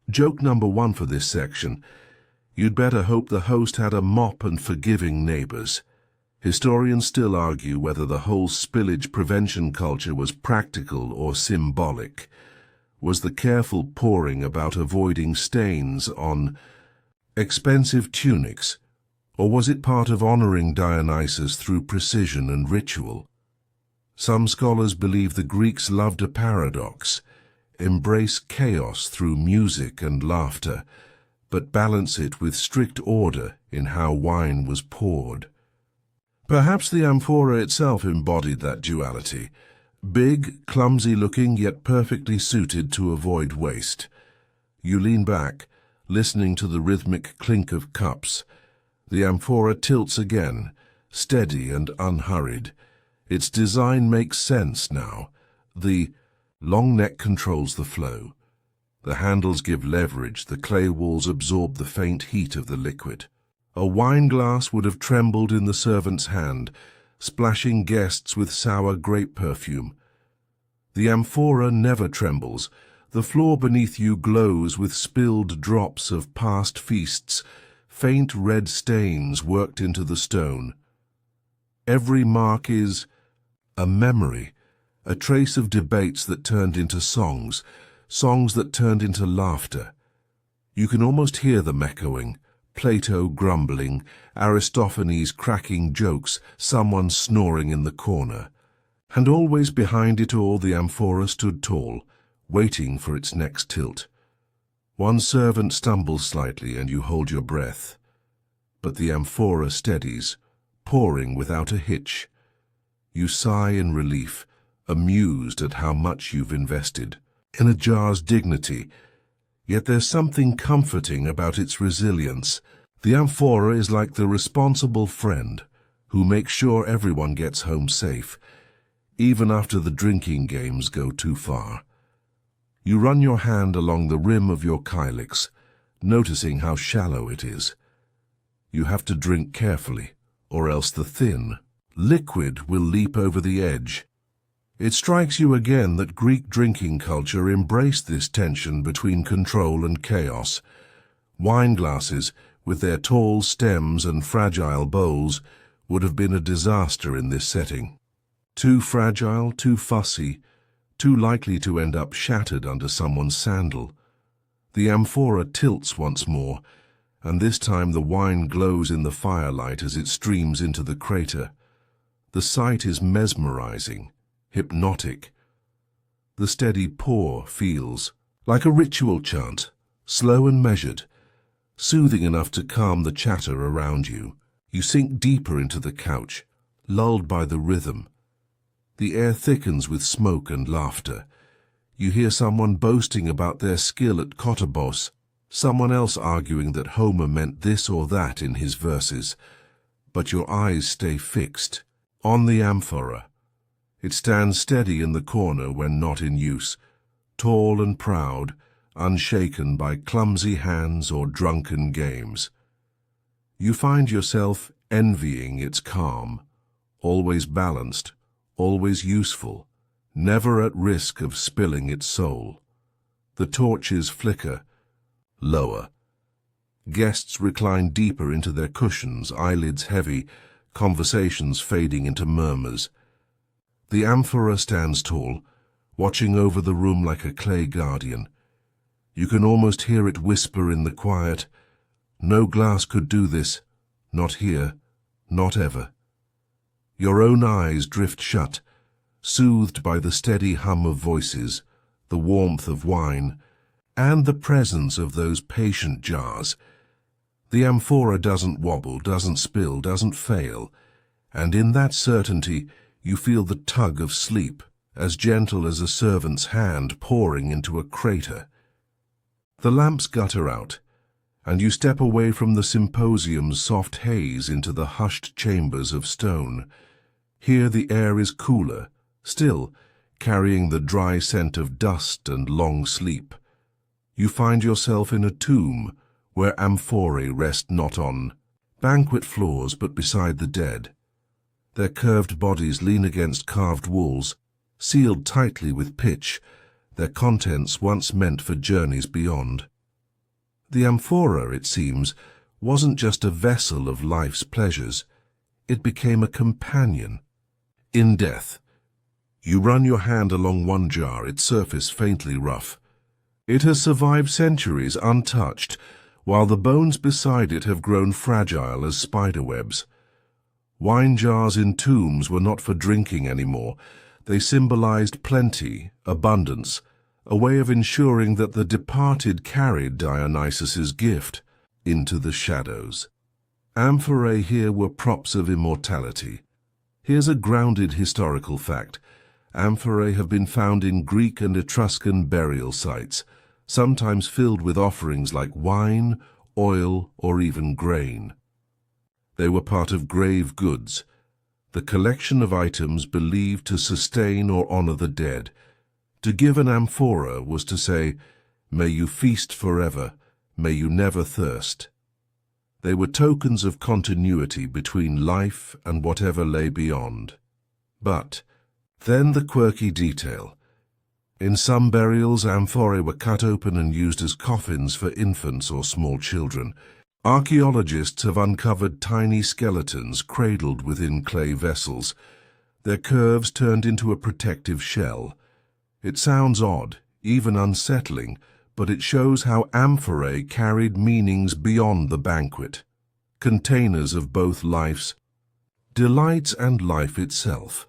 Joke number one for this section. You'd better hope the host had a mop and forgiving neighbors. Historians still argue whether the whole spillage prevention culture was practical or symbolic. Was the careful pouring about avoiding stains on expensive tunics, or was it part of honoring Dionysus through precision and ritual? Some scholars believe the Greeks loved a paradox, embrace chaos through music and laughter, but balance it with strict order in how wine was poured. Perhaps the amphora itself embodied that duality. Big, clumsy-looking, yet perfectly suited to avoid waste. You lean back, listening to the rhythmic clink of cups. The amphora tilts again, steady and unhurried. Its design makes sense now. The long neck controls the flow. The handles give leverage, the clay walls absorb the faint heat of the liquid. A wine glass would have trembled in the servant's hand, splashing guests with sour grape perfume. The amphora never trembles. The floor beneath you glows with spilled drops of past feasts, faint red stains worked into the stone. Every mark is a memory, a trace of debates that turned into songs, songs that turned into laughter. You can almost hear them echoing. Plato grumbling, Aristophanes cracking jokes, someone snoring in the corner. And always behind it all the amphora stood tall, waiting for its next tilt. One servant stumbles slightly and you hold your breath. But the amphora steadies, pouring without a hitch. You sigh in relief, amused at how much you've invested in a jar's dignity, yet there's something comforting about its resilience. The amphora is like the responsible friend who makes sure everyone gets home safe, even after the drinking games go too far. You run your hand along the rim of your kylix, noticing how shallow it is. You have to drink carefully, or else the thin liquid will leap over the edge. It strikes you again that Greek drinking culture embraced this tension between control and chaos. Wine glasses, with their tall stems and fragile bowls, would have been a disaster in this setting. Too fragile, too fussy, too likely to end up shattered under someone's sandal. The amphora tilts once more, and this time the wine glows in the firelight as it streams into the crater. The sight is mesmerizing, hypnotic. The steady pour feels like a ritual chant, slow and measured, soothing enough to calm the chatter around you. You sink deeper into the couch, lulled by the rhythm. The air thickens with smoke and laughter. You hear someone boasting about their skill at kottabos, someone else arguing that Homer meant this or that in his verses. But your eyes stay fixed on the amphora. It stands steady in the corner when not in use, tall and proud, unshaken by clumsy hands or drunken games. You find yourself envying its calm, always balanced, always useful, never at risk of spilling its soul. The torches flicker, lower. Guests recline deeper into their cushions, eyelids heavy, conversations fading into murmurs. The amphora stands tall, watching over the room like a clay guardian. You can almost hear it whisper in the quiet, "No glass could do this, not here, not ever." Your own eyes drift shut, soothed by the steady hum of voices, the warmth of wine, and the presence of those patient jars. The amphora doesn't wobble, doesn't spill, doesn't fail, and in that certainty you feel the tug of sleep, as gentle as a servant's hand pouring into a crater. The lamps gutter out, and you step away from the symposium's soft haze into the hushed chambers of stone. Here the air is cooler, still, carrying the dry scent of dust and long sleep. You find yourself in a tomb where amphorae rest not on banquet floors but beside the dead. Their curved bodies lean against carved walls, sealed tightly with pitch, their contents once meant for journeys beyond. The amphora, it seems, wasn't just a vessel of life's pleasures. It became a companion. In death, you run your hand along one jar, its surface faintly rough. It has survived centuries untouched, while the bones beside it have grown fragile as spiderwebs. Wine jars in tombs were not for drinking anymore. They symbolized plenty, abundance, a way of ensuring that the departed carried Dionysus's gift into the shadows. Amphorae here were props of immortality. Here's a grounded historical fact. Amphorae have been found in Greek and Etruscan burial sites, sometimes filled with offerings like wine, oil, or even grain. They were part of grave goods, the collection of items believed to sustain or honor the dead. To give an amphora was to say, "May you feast forever, may you never thirst." They were tokens of continuity between life and whatever lay beyond. But then the quirky detail. In some burials, amphorae were cut open and used as coffins for infants or small children. Archaeologists have uncovered tiny skeletons cradled within clay vessels, their curves turned into a protective shell. It sounds odd, even unsettling, but it shows how amphorae carried meanings beyond the banquet, containers of both life's delights and life itself.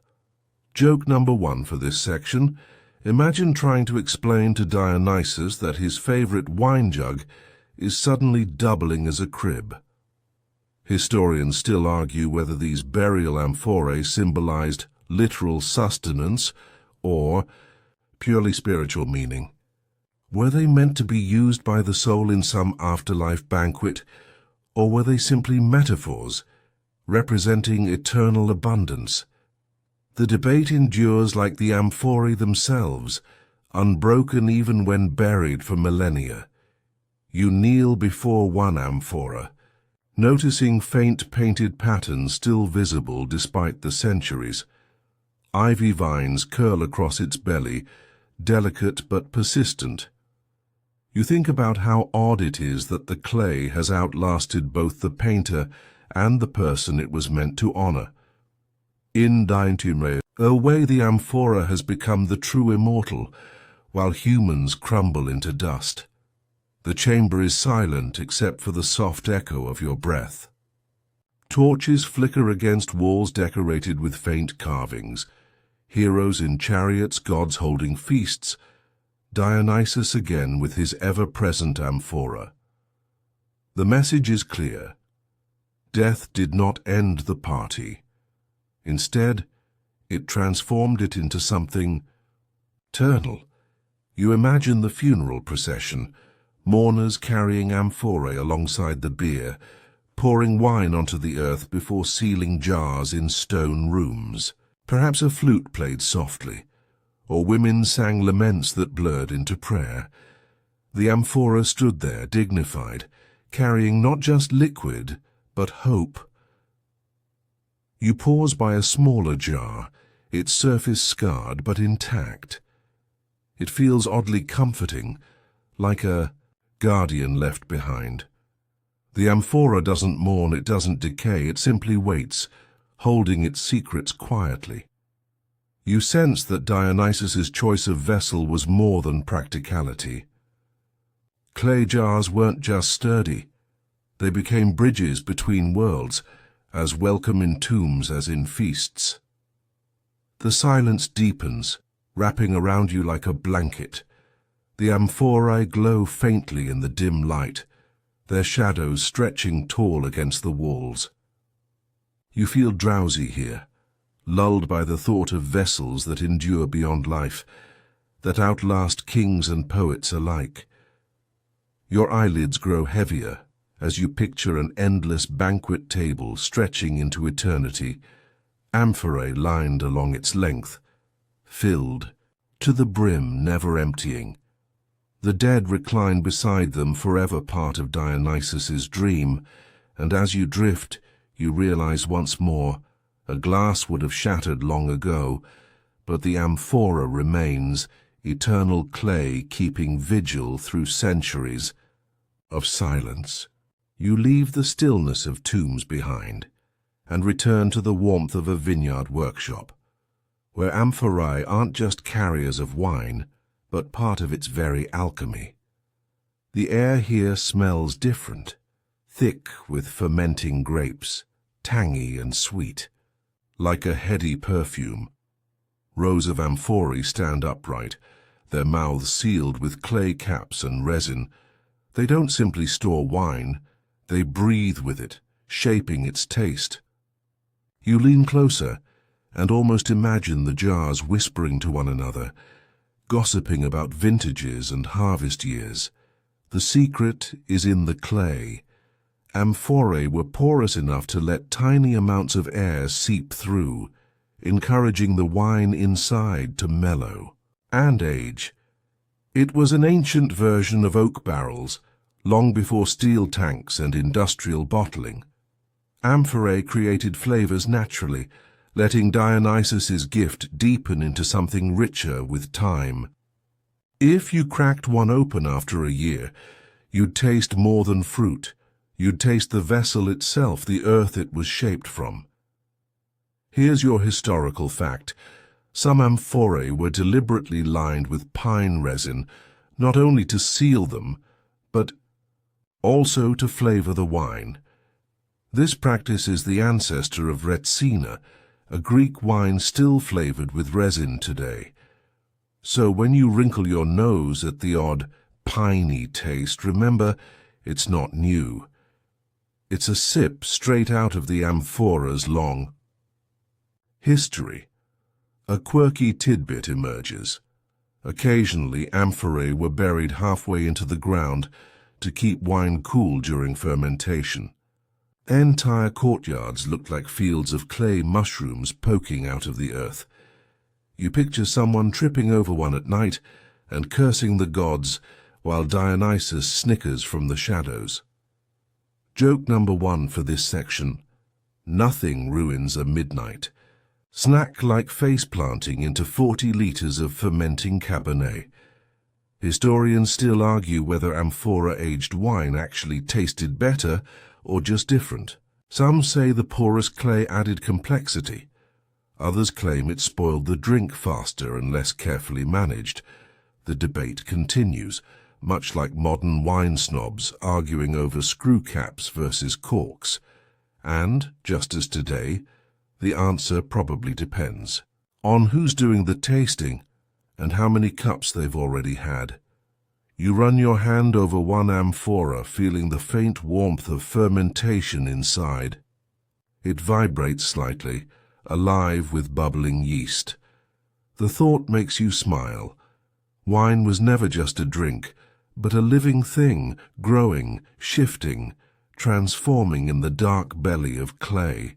Joke number one for this section. Imagine trying to explain to Dionysus that his favorite wine jug is suddenly doubling as a crib. Historians still argue whether these burial amphorae symbolized literal sustenance or purely spiritual meaning. Were they meant to be used by the soul in some afterlife banquet, or were they simply metaphors, representing eternal abundance? The debate endures like the amphorae themselves, unbroken even when buried for millennia. You kneel before one amphora, noticing faint painted patterns still visible despite the centuries. Ivy vines curl across its belly, delicate but persistent. You think about how odd it is that the clay has outlasted both the painter and the person it was meant to honor. In Dionysus, a way the amphora has become the true immortal, while humans crumble into dust. The chamber is silent except for the soft echo of your breath. Torches flicker against walls decorated with faint carvings. Heroes in chariots, gods holding feasts. Dionysus again with his ever-present amphora. The message is clear. Death did not end the party. Instead, it transformed it into something eternal. You imagine the funeral procession, mourners carrying amphorae alongside the bier, pouring wine onto the earth before sealing jars in stone rooms. Perhaps a flute played softly, or women sang laments that blurred into prayer. The amphora stood there, dignified, carrying not just liquid, but hope. You pause by a smaller jar, its surface scarred but intact. It feels oddly comforting, like a guardian left behind. The amphora doesn't mourn, it doesn't decay, it simply waits, holding its secrets quietly. You sense that Dionysus's choice of vessel was more than practicality. Clay jars weren't just sturdy. They became bridges between worlds, as welcome in tombs as in feasts. The silence deepens, wrapping around you like a blanket. The amphorae glow faintly in the dim light, their shadows stretching tall against the walls. You feel drowsy here, lulled by the thought of vessels that endure beyond life, that outlast kings and poets alike. Your eyelids grow heavier as you picture an endless banquet table stretching into eternity, amphorae lined along its length, filled to the brim, never emptying. The dead recline beside them, forever part of Dionysus's dream, and as you drift, you realize once more, a glass would have shattered long ago, but the amphora remains, eternal clay keeping vigil through centuries of silence. You leave the stillness of tombs behind and return to the warmth of a vineyard workshop, where amphorae aren't just carriers of wine, but part of its very alchemy. The air here smells different, thick with fermenting grapes, tangy and sweet, like a heady perfume. Rows of amphorae stand upright, their mouths sealed with clay caps and resin. They don't simply store wine, they breathe with it, shaping its taste. You lean closer and almost imagine the jars whispering to one another, gossiping about vintages and harvest years. The secret is in the clay. Amphorae were porous enough to let tiny amounts of air seep through, encouraging the wine inside to mellow and age. It was an ancient version of oak barrels, long before steel tanks and industrial bottling. Amphorae created flavors naturally, letting Dionysus's gift deepen into something richer with time. If you cracked one open after a year, you'd taste more than fruit. You'd taste the vessel itself, the earth it was shaped from. Here's your historical fact. Some amphorae were deliberately lined with pine resin, not only to seal them, but also to flavor the wine. This practice is the ancestor of retsina, a Greek wine still flavored with resin today. So when you wrinkle your nose at the odd, piney taste, remember, it's not new. It's a sip straight out of the amphora's long history. A quirky tidbit emerges. Occasionally, amphorae were buried halfway into the ground to keep wine cool during fermentation. Entire courtyards looked like fields of clay mushrooms poking out of the earth. You picture someone tripping over one at night and cursing the gods while Dionysus snickers from the shadows. Joke number 1 for this section: nothing ruins a midnight. Snack like face planting into 40 litres of fermenting Cabernet. Historians still argue whether amphora-aged wine actually tasted better or just different. Some say the porous clay added complexity. Others claim it spoiled the drink faster and less carefully managed. The debate continues, much like modern wine snobs arguing over screw caps versus corks. And, just as today, the answer probably depends on who's doing the tasting and how many cups they've already had. You run your hand over one amphora, feeling the faint warmth of fermentation inside. It vibrates slightly, alive with bubbling yeast. The thought makes you smile. Wine was never just a drink, but a living thing, growing, shifting, transforming in the dark belly of clay.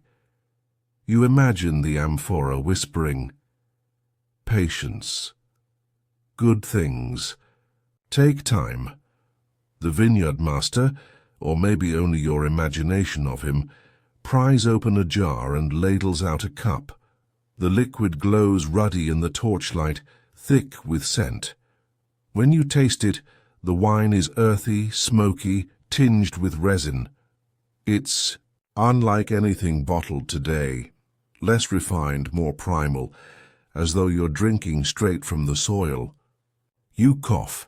You imagine the amphora whispering, "Patience. Good things. Take time." The vineyard master, or maybe only your imagination of him, pries open a jar and ladles out a cup. The liquid glows ruddy in the torchlight, thick with scent. When you taste it, the wine is earthy, smoky, tinged with resin. It's unlike anything bottled today, less refined, more primal, as though you're drinking straight from the soil. You cough,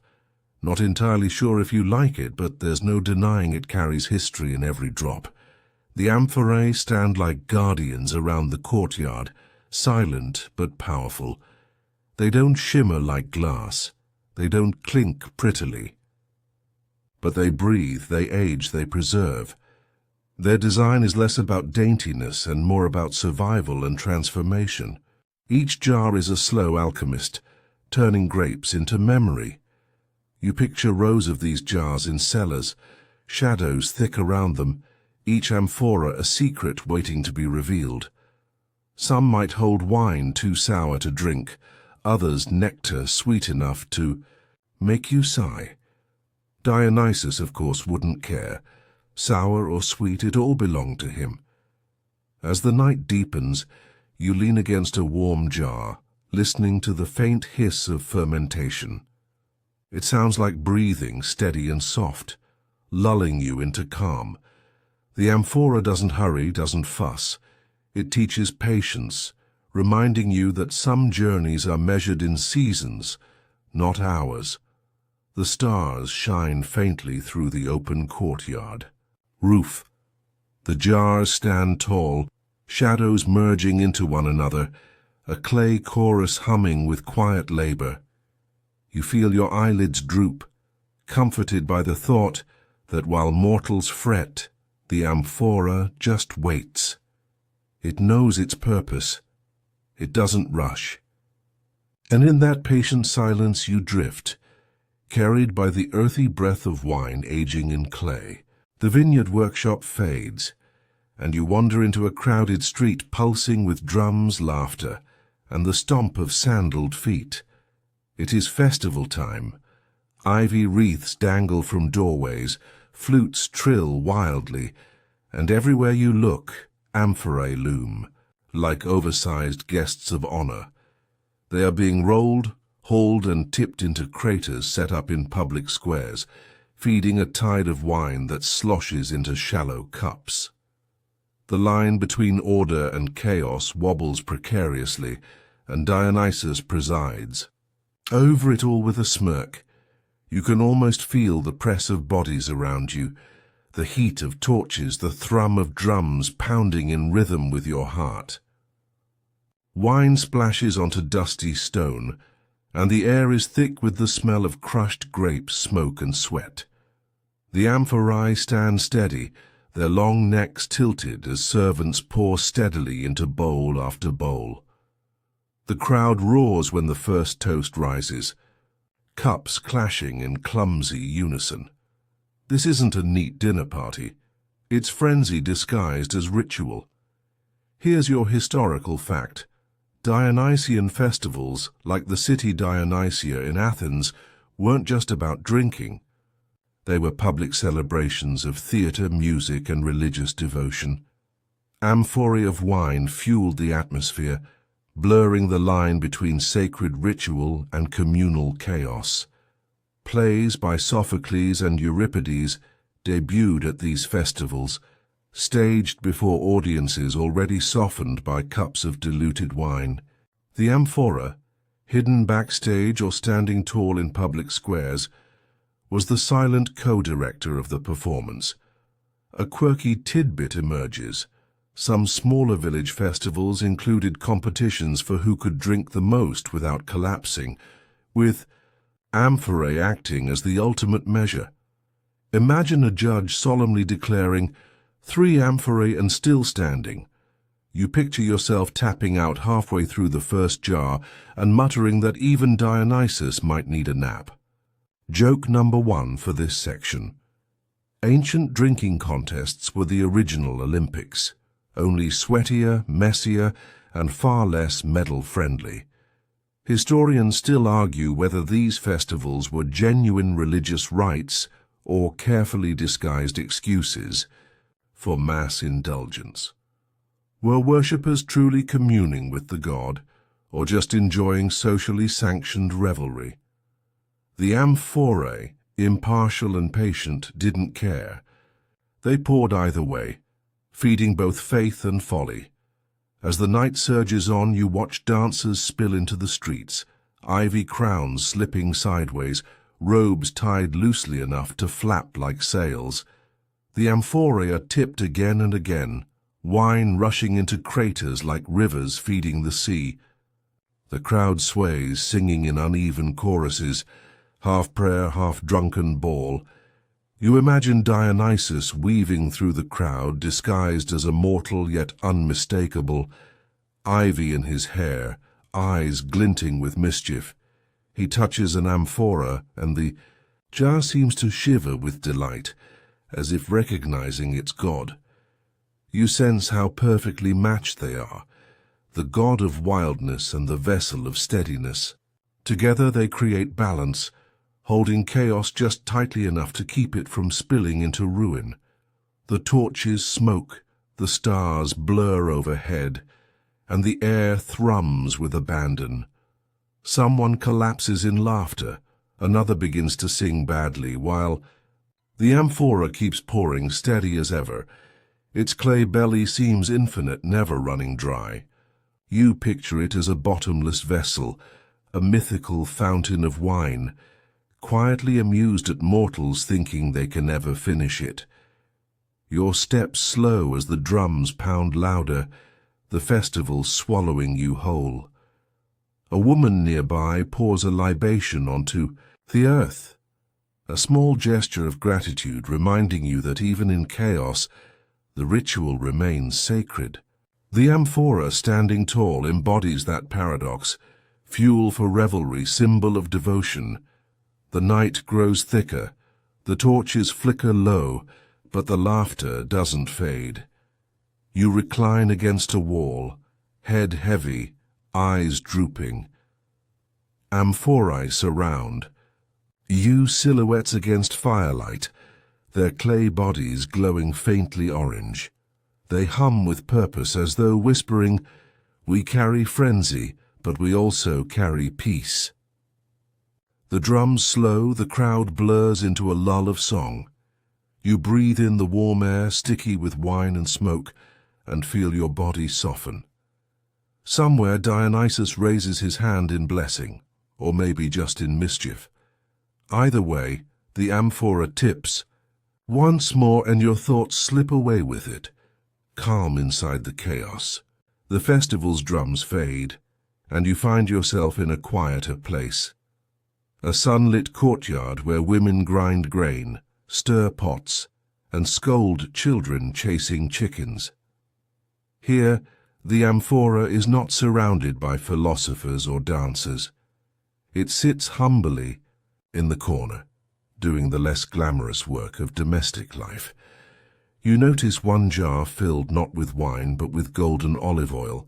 not entirely sure if you like it, but there's no denying it carries history in every drop. The amphorae stand like guardians around the courtyard, silent but powerful. They don't shimmer like glass. They don't clink prettily. But they breathe, they age, they preserve. Their design is less about daintiness and more about survival and transformation. Each jar is a slow alchemist, turning grapes into memory. You picture rows of these jars in cellars, shadows thick around them, each amphora a secret waiting to be revealed. Some might hold wine too sour to drink, others nectar sweet enough to make you sigh. Dionysus, of course, wouldn't care. Sour or sweet, it all belonged to him. As the night deepens, you lean against a warm jar, listening to the faint hiss of fermentation. It sounds like breathing, steady and soft, lulling you into calm. The amphora doesn't hurry, doesn't fuss. It teaches patience, reminding you that some journeys are measured in seasons, not hours. The stars shine faintly through the open courtyard. Roof. The jars stand tall, shadows merging into one another, a clay chorus humming with quiet labor. You feel your eyelids droop, comforted by the thought that while mortals fret, the amphora just waits. It knows its purpose. It doesn't rush. And in that patient silence you drift, carried by the earthy breath of wine aging in clay. The vineyard workshop fades, and you wander into a crowded street pulsing with drums, laughter, and the stomp of sandaled feet. It is festival time. Ivy wreaths dangle from doorways, flutes trill wildly, and everywhere you look, amphorae loom, like oversized guests of honor. They are being rolled, hauled, and tipped into craters set up in public squares, feeding a tide of wine that sloshes into shallow cups. The line between order and chaos wobbles precariously, and Dionysus presides. Over it all with a smirk. You can almost feel the press of bodies around you, the heat of torches, the thrum of drums pounding in rhythm with your heart. Wine splashes onto dusty stone, and the air is thick with the smell of crushed grapes, smoke, and sweat. The amphorae stand steady, their long necks tilted as servants pour steadily into bowl after bowl. The crowd roars when the first toast rises, cups clashing in clumsy unison. This isn't a neat dinner party. It's frenzy disguised as ritual. Here's your historical fact. Dionysian festivals, like the city Dionysia in Athens, weren't just about drinking. They were public celebrations of theatre, music, and religious devotion. Amphorae of wine fueled the atmosphere, blurring the line between sacred ritual and communal chaos. Plays by Sophocles and Euripides debuted at these festivals, staged before audiences already softened by cups of diluted wine. The amphora, hidden backstage or standing tall in public squares, was the silent co-director of the performance. A quirky tidbit emerges. Some smaller village festivals included competitions for who could drink the most without collapsing, with Amphorae acting as the ultimate measure. Imagine a judge solemnly declaring, 3 amphorae and still standing. You picture yourself tapping out halfway through the first jar and muttering that even Dionysus might need a nap. Joke number 1 for this section. Ancient drinking contests were the original Olympics, only sweatier, messier, and far less medal-friendly. Historians still argue whether these festivals were genuine religious rites or carefully disguised excuses for mass indulgence. Were worshippers truly communing with the god, or just enjoying socially sanctioned revelry? The Amphorae, impartial and patient, didn't care. They poured either way, feeding both faith and folly. As the night surges on, you watch dancers spill into the streets, ivy crowns slipping sideways, robes tied loosely enough to flap like sails. The amphorae are tipped again and again, wine rushing into craters like rivers feeding the sea. The crowd sways, singing in uneven choruses, half prayer, half drunken bawl. You imagine Dionysus weaving through the crowd, disguised as a mortal yet unmistakable, ivy in his hair, eyes glinting with mischief. He touches an amphora, and the jar seems to shiver with delight, as if recognizing its god. You sense how perfectly matched they are, the god of wildness and the vessel of steadiness. Together they create balance, holding chaos just tightly enough to keep it from spilling into ruin. The torches smoke, the stars blur overhead, and the air thrums with abandon. Someone collapses in laughter, another begins to sing badly, while the amphora keeps pouring steady as ever. Its clay belly seems infinite, never running dry. You picture it as a bottomless vessel, a mythical fountain of wine, quietly amused at mortals thinking they can never finish it. Your steps slow as the drums pound louder, the festival swallowing you whole. A woman nearby pours a libation onto the earth, a small gesture of gratitude reminding you that even in chaos, the ritual remains sacred. The amphora standing tall embodies that paradox, fuel for revelry, symbol of devotion. The night grows thicker, the torches flicker low, but the laughter doesn't fade. You recline against a wall, head heavy, eyes drooping. Amphorae surround. You silhouettes against firelight, their clay bodies glowing faintly orange. They hum with purpose as though whispering, "We carry frenzy, but we also carry peace." The drums slow, the crowd blurs into a lull of song. You breathe in the warm air, sticky with wine and smoke, and feel your body soften. Somewhere Dionysus raises his hand in blessing, or maybe just in mischief. Either way, the amphora tips. Once more, and your thoughts slip away with it, calm inside the chaos. The festival's drums fade, and you find yourself in a quieter place. A sunlit courtyard where women grind grain, stir pots, and scold children chasing chickens. Here, the amphora is not surrounded by philosophers or dancers. It sits humbly in the corner, doing the less glamorous work of domestic life. You notice one jar filled not with wine but with golden olive oil,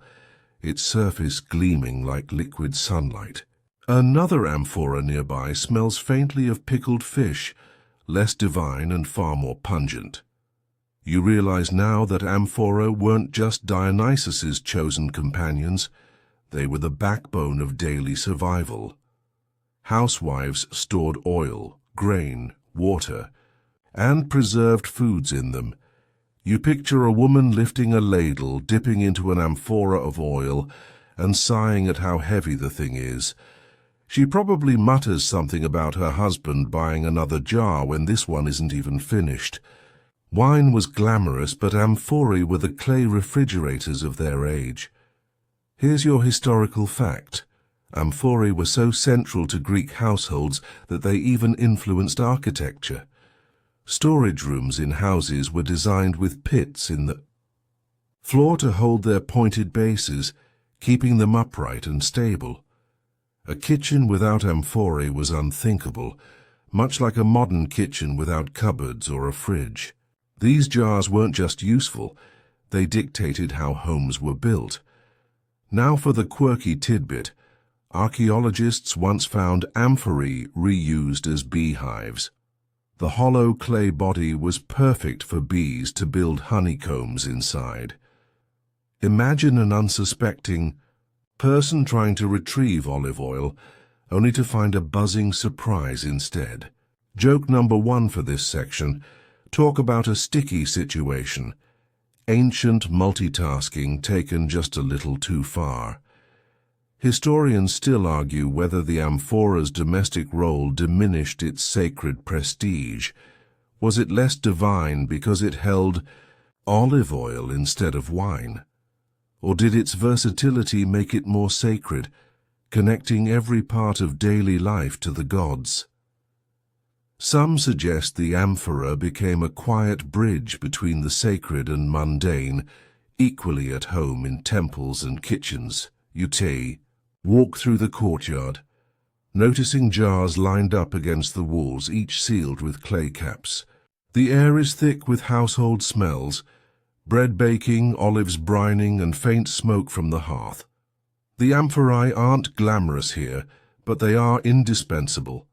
its surface gleaming like liquid sunlight. Another amphora nearby smells faintly of pickled fish, less divine and far more pungent. You realize now that amphora weren't just Dionysus's chosen companions, they were the backbone of daily survival. Housewives stored oil, grain, water, and preserved foods in them. You picture a woman lifting a ladle, dipping into an amphora of oil, and sighing at how heavy the thing is. She probably mutters something about her husband buying another jar when this one isn't even finished. Wine was glamorous, but amphorae were the clay refrigerators of their age. Here's your historical fact. Amphorae were so central to Greek households that they even influenced architecture. Storage rooms in houses were designed with pits in the floor to hold their pointed bases, keeping them upright and stable. A kitchen without amphorae was unthinkable, much like a modern kitchen without cupboards or a fridge. These jars weren't just useful, they dictated how homes were built. Now for the quirky tidbit. Archaeologists once found amphorae reused as beehives. The hollow clay body was perfect for bees to build honeycombs inside. Imagine an unsuspecting person trying to retrieve olive oil, only to find a buzzing surprise instead. Joke number 1 for this section. Talk about a sticky situation. Ancient multitasking taken just a little too far. Historians still argue whether the amphora's domestic role diminished its sacred prestige. Was it less divine because it held olive oil instead of wine? Or did its versatility make it more sacred, connecting every part of daily life to the gods? Some suggest the amphora became a quiet bridge between the sacred and mundane, equally at home in temples and kitchens. Walk through the courtyard, noticing jars lined up against the walls, each sealed with clay caps. The air is thick with household smells, bread baking, olives brining, and faint smoke from the hearth. The amphorae aren't glamorous here, but they are indispensable.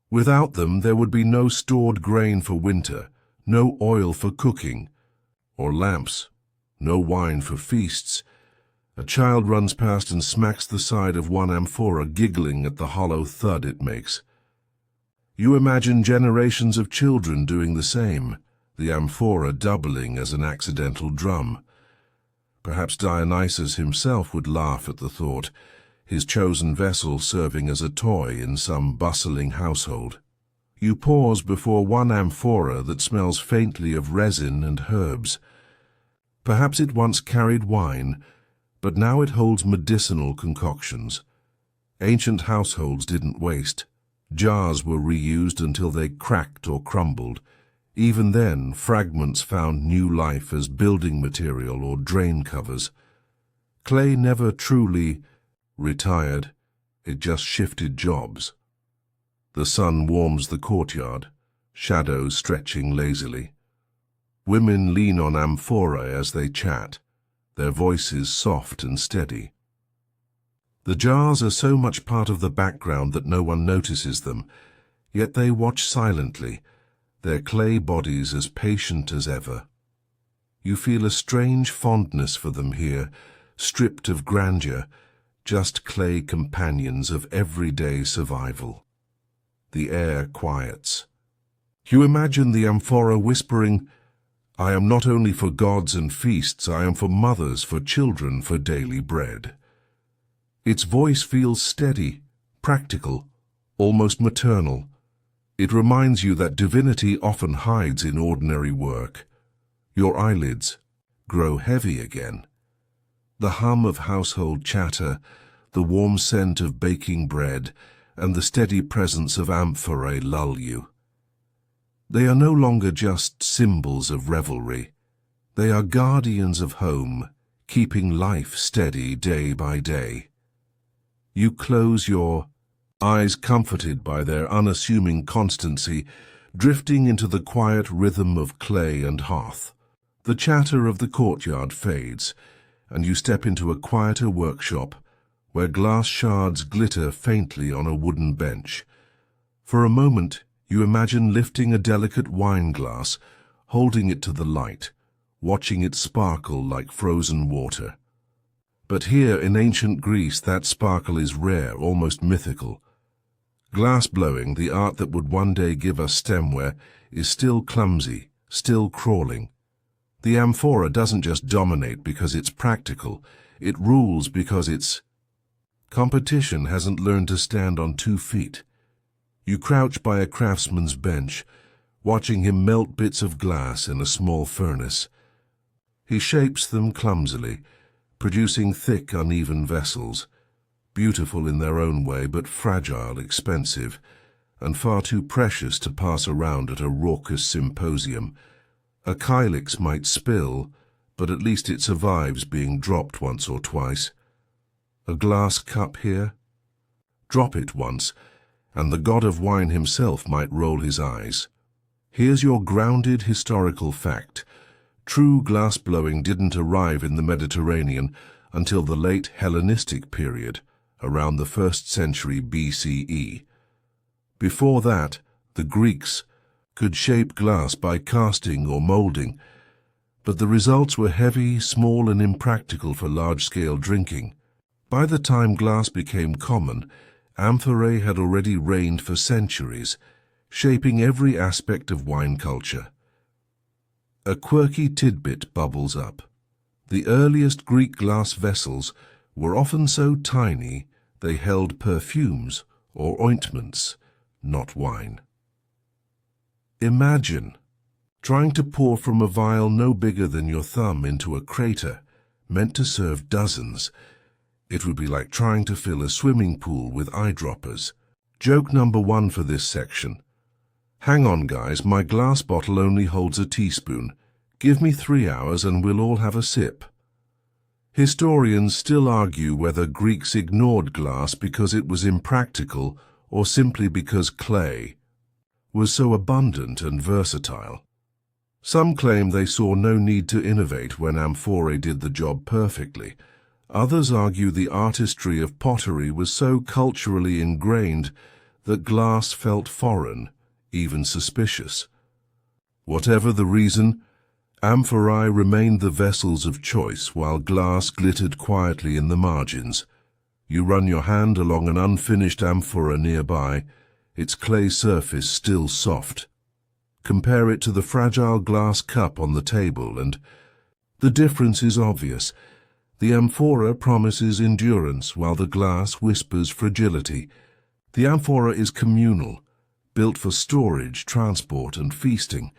Without them, there would be no stored grain for winter, no oil for cooking, or lamps, no wine for feasts. A child runs past and smacks the side of one amphora, giggling at the hollow thud it makes. You imagine generations of children doing the same, the amphora doubling as an accidental drum. Perhaps Dionysus himself would laugh at the thought, his chosen vessel serving as a toy in some bustling household. You pause before one amphora that smells faintly of resin and herbs. Perhaps it once carried wine, but now it holds medicinal concoctions. Ancient households didn't waste. Jars were reused until they cracked or crumbled. Even then, fragments found new life as building material or drain covers. Clay never truly retired, it just shifted jobs. The sun warms the courtyard, shadows stretching lazily. Women lean on amphorae as they chat, their voices soft and steady. The jars are so much part of the background that no one notices them, yet they watch silently, their clay bodies as patient as ever. You feel a strange fondness for them here, stripped of grandeur, just clay companions of everyday survival. The air quiets. You imagine the amphora whispering, "I am not only for gods and feasts, I am for mothers, for children, for daily bread." Its voice feels steady, practical, almost maternal. It reminds you that divinity often hides in ordinary work. Your eyelids grow heavy again. The hum of household chatter, the warm scent of baking bread, and the steady presence of amphorae lull you. They are no longer just symbols of revelry. They are guardians of home, keeping life steady day by day. You close your eyes, comforted by their unassuming constancy, drifting into the quiet rhythm of clay and hearth. The chatter of the courtyard fades, and you step into a quieter workshop where glass shards glitter faintly on a wooden bench. For a moment, you imagine lifting a delicate wine glass, holding it to the light, watching it sparkle like frozen water. But here in ancient Greece, that sparkle is rare, almost mythical. Glass-blowing, the art that would one day give us stemware, is still clumsy, still crawling. The amphora doesn't just dominate because it's practical, it rules because it's... Competition hasn't learned to stand on 2 feet. You crouch by a craftsman's bench, watching him melt bits of glass in a small furnace. He shapes them clumsily, producing thick, uneven vessels, beautiful in their own way, but fragile, expensive, and far too precious to pass around at a raucous symposium. A kylix might spill, but at least it survives being dropped once or twice. A glass cup here? Drop it once, and the god of wine himself might roll his eyes. Here's your grounded historical fact. True glass-blowing didn't arrive in the Mediterranean until the late Hellenistic period, around the 1st century BCE. Before that, the Greeks could shape glass by casting or molding, but the results were heavy, small, and impractical for large-scale drinking. By the time glass became common, Amphorae had already reigned for centuries, shaping every aspect of wine culture. A quirky tidbit bubbles up. The earliest Greek glass vessels were often so tiny they held perfumes or ointments, not wine. Imagine trying to pour from a vial no bigger than your thumb into a crater, meant to serve dozens. It would be like trying to fill a swimming pool with eyedroppers. Joke number 1 for this section. Hang on, guys, my glass bottle only holds a teaspoon. Give me 3 hours and we'll all have a sip. Historians still argue whether Greeks ignored glass because it was impractical or simply because clay was so abundant and versatile. Some claim they saw no need to innovate when Amphorae did the job perfectly. Others argue the artistry of pottery was so culturally ingrained that glass felt foreign, even suspicious. Whatever the reason, amphorae remained the vessels of choice while glass glittered quietly in the margins. You run your hand along an unfinished amphora nearby, its clay surface still soft. Compare it to the fragile glass cup on the table, and the difference is obvious. The amphora promises endurance, while the glass whispers fragility. The amphora is communal, built for storage, transport, and feasting.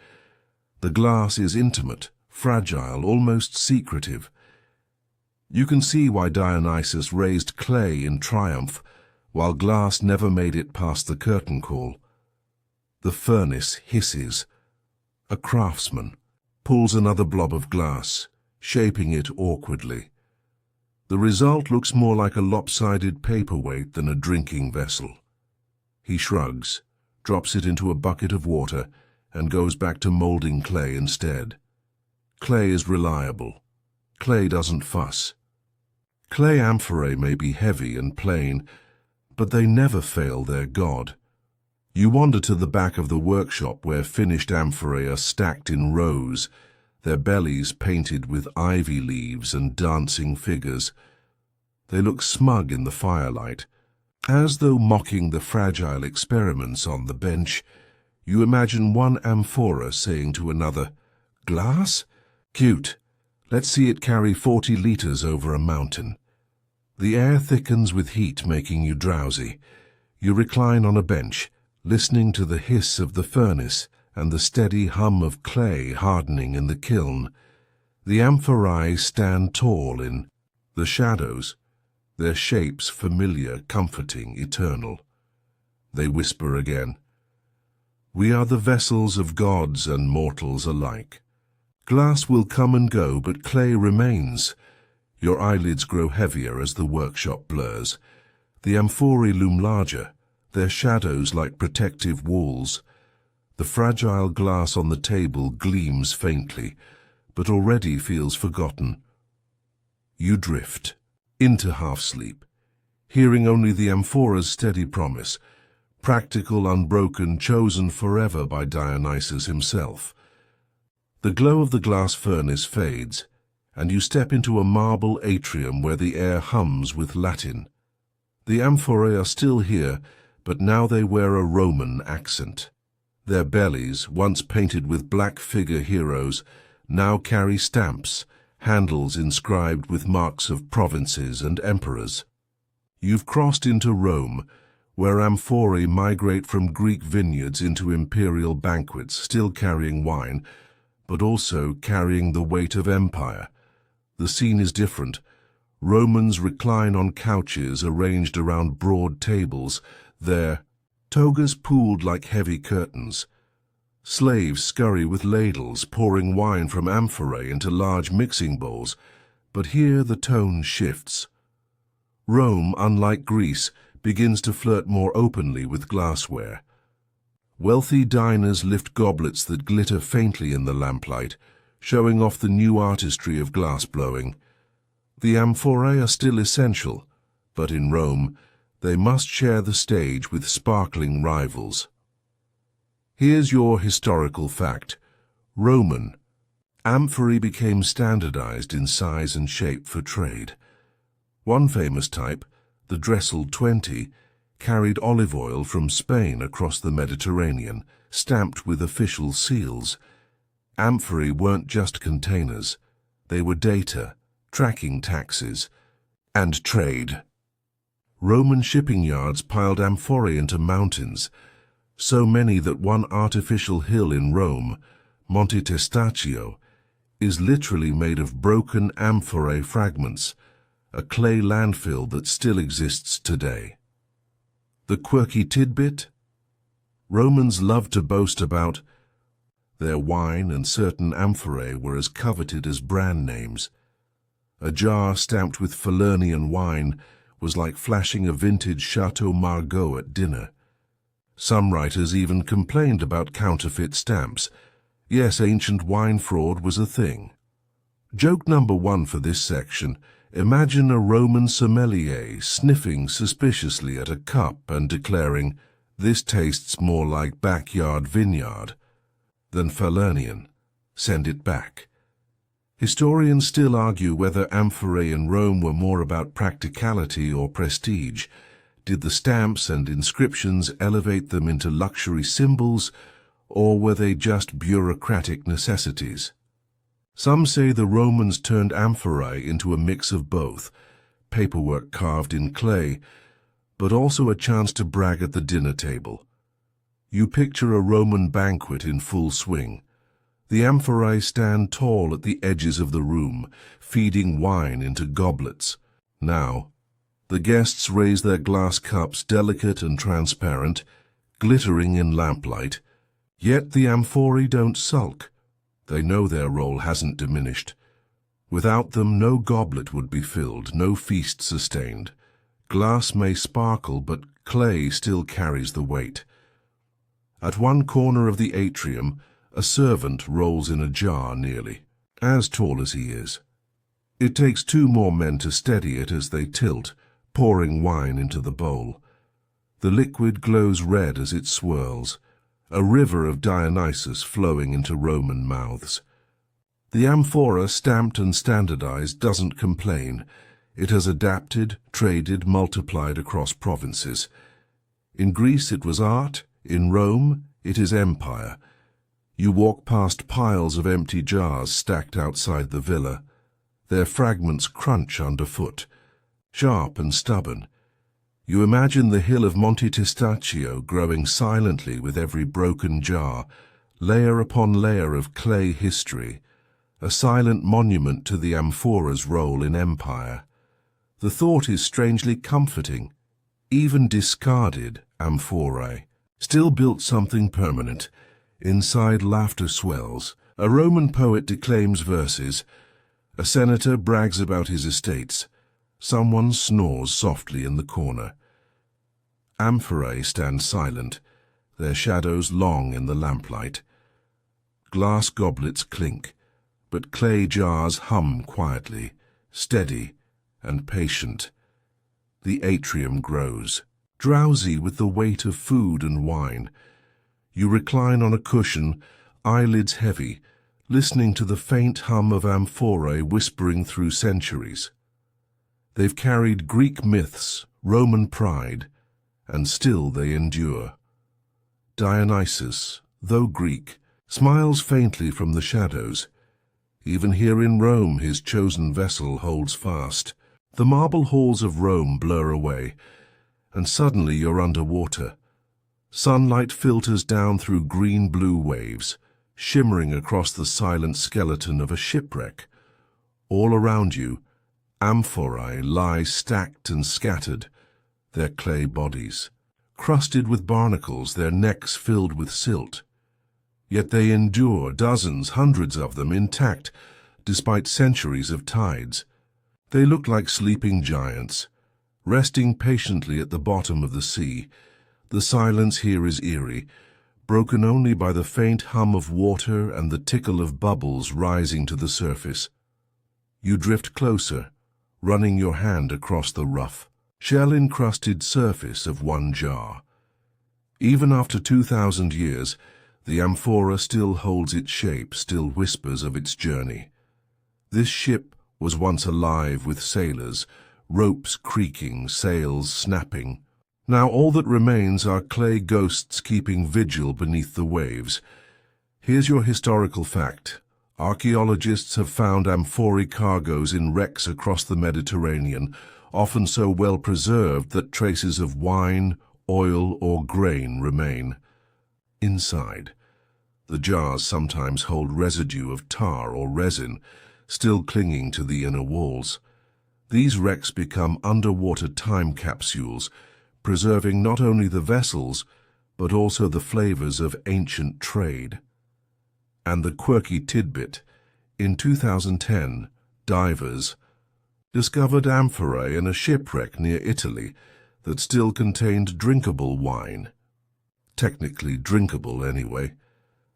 The glass is intimate, fragile, almost secretive. You can see why Dionysus raised clay in triumph, while glass never made it past the curtain call. The furnace hisses. A craftsman pulls another blob of glass, shaping it awkwardly. The result looks more like a lopsided paperweight than a drinking vessel. He shrugs, drops it into a bucket of water, and goes back to molding clay instead. Clay is reliable. Clay doesn't fuss. Clay amphorae may be heavy and plain, but they never fail their god. You wander to the back of the workshop where finished amphorae are stacked in rows, their bellies painted with ivy leaves and dancing figures. They look smug in the firelight. As though mocking the fragile experiments on the bench, you imagine one amphora saying to another, "Glass? Cute. Let's see it carry 40 liters over a mountain." The air thickens with heat, making you drowsy. You recline on a bench, listening to the hiss of the furnace and the steady hum of clay hardening in the kiln. The amphorae stand tall in the shadows, their shapes familiar, comforting, eternal. They whisper again. We are the vessels of gods and mortals alike. Glass will come and go, but clay remains. Your eyelids grow heavier as the workshop blurs. The amphorae loom larger, their shadows like protective walls. The fragile glass on the table gleams faintly, but already feels forgotten. You drift into half-sleep, hearing only the amphora's steady promise, practical, unbroken, chosen forever by Dionysus himself. The glow of the glass furnace fades, and you step into a marble atrium where the air hums with Latin. The amphorae are still here, but now they wear a Roman accent. Their bellies, once painted with black figure heroes, now carry stamps, handles inscribed with marks of provinces and emperors. You've crossed into Rome, where amphorae migrate from Greek vineyards into imperial banquets, still carrying wine, but also carrying the weight of empire. The scene is different. Romans recline on couches arranged around broad tables, their togas pooled like heavy curtains. Slaves scurry with ladles, pouring wine from amphorae into large mixing bowls, but here the tone shifts. Rome, unlike Greece, begins to flirt more openly with glassware. Wealthy diners lift goblets that glitter faintly in the lamplight, showing off the new artistry of glass blowing. The amphorae are still essential, but in Rome, they must share the stage with sparkling rivals. Here's your historical fact. Roman. Amphorae became standardized in size and shape for trade. One famous type, the Dressel 20, carried olive oil from Spain across the Mediterranean, stamped with official seals. Amphorae weren't just containers. They were data, tracking taxes, and trade. Roman shipping yards piled amphorae into mountains, so many that one artificial hill in Rome, Monte Testaccio, is literally made of broken amphorae fragments, a clay landfill that still exists today. The quirky tidbit? Romans loved to boast about their wine, and certain amphorae were as coveted as brand names. A jar stamped with Falernian wine was like flashing a vintage Chateau Margaux at dinner. Some writers even complained about counterfeit stamps. Yes, ancient wine fraud was a thing. Joke number one for this section: imagine a Roman sommelier sniffing suspiciously at a cup and declaring, "This tastes more like backyard vineyard than Falernian. Send it back." Historians still argue whether amphorae in Rome were more about practicality or prestige. Did the stamps and inscriptions elevate them into luxury symbols, or were they just bureaucratic necessities? Some say the Romans turned amphorae into a mix of both, paperwork carved in clay, but also a chance to brag at the dinner table. You picture a Roman banquet in full swing. The amphorae stand tall at the edges of the room, feeding wine into goblets. Now, the guests raise their glass cups, delicate and transparent, glittering in lamplight. Yet the amphorae don't sulk. They know their role hasn't diminished. Without them, no goblet would be filled, no feast sustained. Glass may sparkle, but clay still carries the weight. At one corner of the atrium, a servant rolls in a jar nearly, as tall as he is. It takes two more men to steady it as they tilt, pouring wine into the bowl. The liquid glows red as it swirls, a river of Dionysus flowing into Roman mouths. The amphora, stamped and standardized, doesn't complain. It has adapted, traded, multiplied across provinces. In Greece it was art, in Rome it is empire. You walk past piles of empty jars stacked outside the villa. Their fragments crunch underfoot, sharp and stubborn. You imagine the hill of Monte Testaccio growing silently with every broken jar, layer upon layer of clay history, a silent monument to the amphora's role in empire. The thought is strangely comforting. Even discarded amphorae, Still built something permanent. Inside, laughter swells. A Roman poet declaims verses. A senator brags about his estates. Someone snores softly in the corner. Amphorae stand silent, their shadows long in the lamplight. Glass goblets clink, but clay jars hum quietly, steady and patient. The atrium grows, drowsy with the weight of food and wine. You recline on a cushion, eyelids heavy, listening to the faint hum of amphorae whispering through centuries. They've carried Greek myths, Roman pride, and still they endure. Dionysus, though Greek, smiles faintly from the shadows. Even here in Rome his chosen vessel holds fast. The marble halls of Rome blur away, and suddenly you're underwater. Sunlight filters down through green-blue waves, shimmering across the silent skeleton of a shipwreck. All around you, amphorae lie stacked and scattered, their clay bodies, crusted with barnacles, their necks filled with silt. Yet they endure, dozens, hundreds of them, intact, despite centuries of tides. They look like sleeping giants, resting patiently at the bottom of the sea. The silence here is eerie, broken only by the faint hum of water and the tickle of bubbles rising to the surface. You drift closer, running your hand across the rough, shell-encrusted surface of one jar. Even after 2,000 years, the amphora still holds its shape, still whispers of its journey. This ship was once alive with sailors, ropes creaking, sails snapping. Now all that remains are clay ghosts keeping vigil beneath the waves. Here's your historical fact. Archaeologists have found amphorae cargoes in wrecks across the Mediterranean, often so well preserved that traces of wine, oil, or grain remain. Inside, the jars sometimes hold residue of tar or resin, still clinging to the inner walls. These wrecks become underwater time capsules, preserving not only the vessels, but also the flavors of ancient trade. And the quirky tidbit, in 2010, divers discovered amphorae in a shipwreck near Italy that still contained drinkable wine. Technically drinkable, anyway.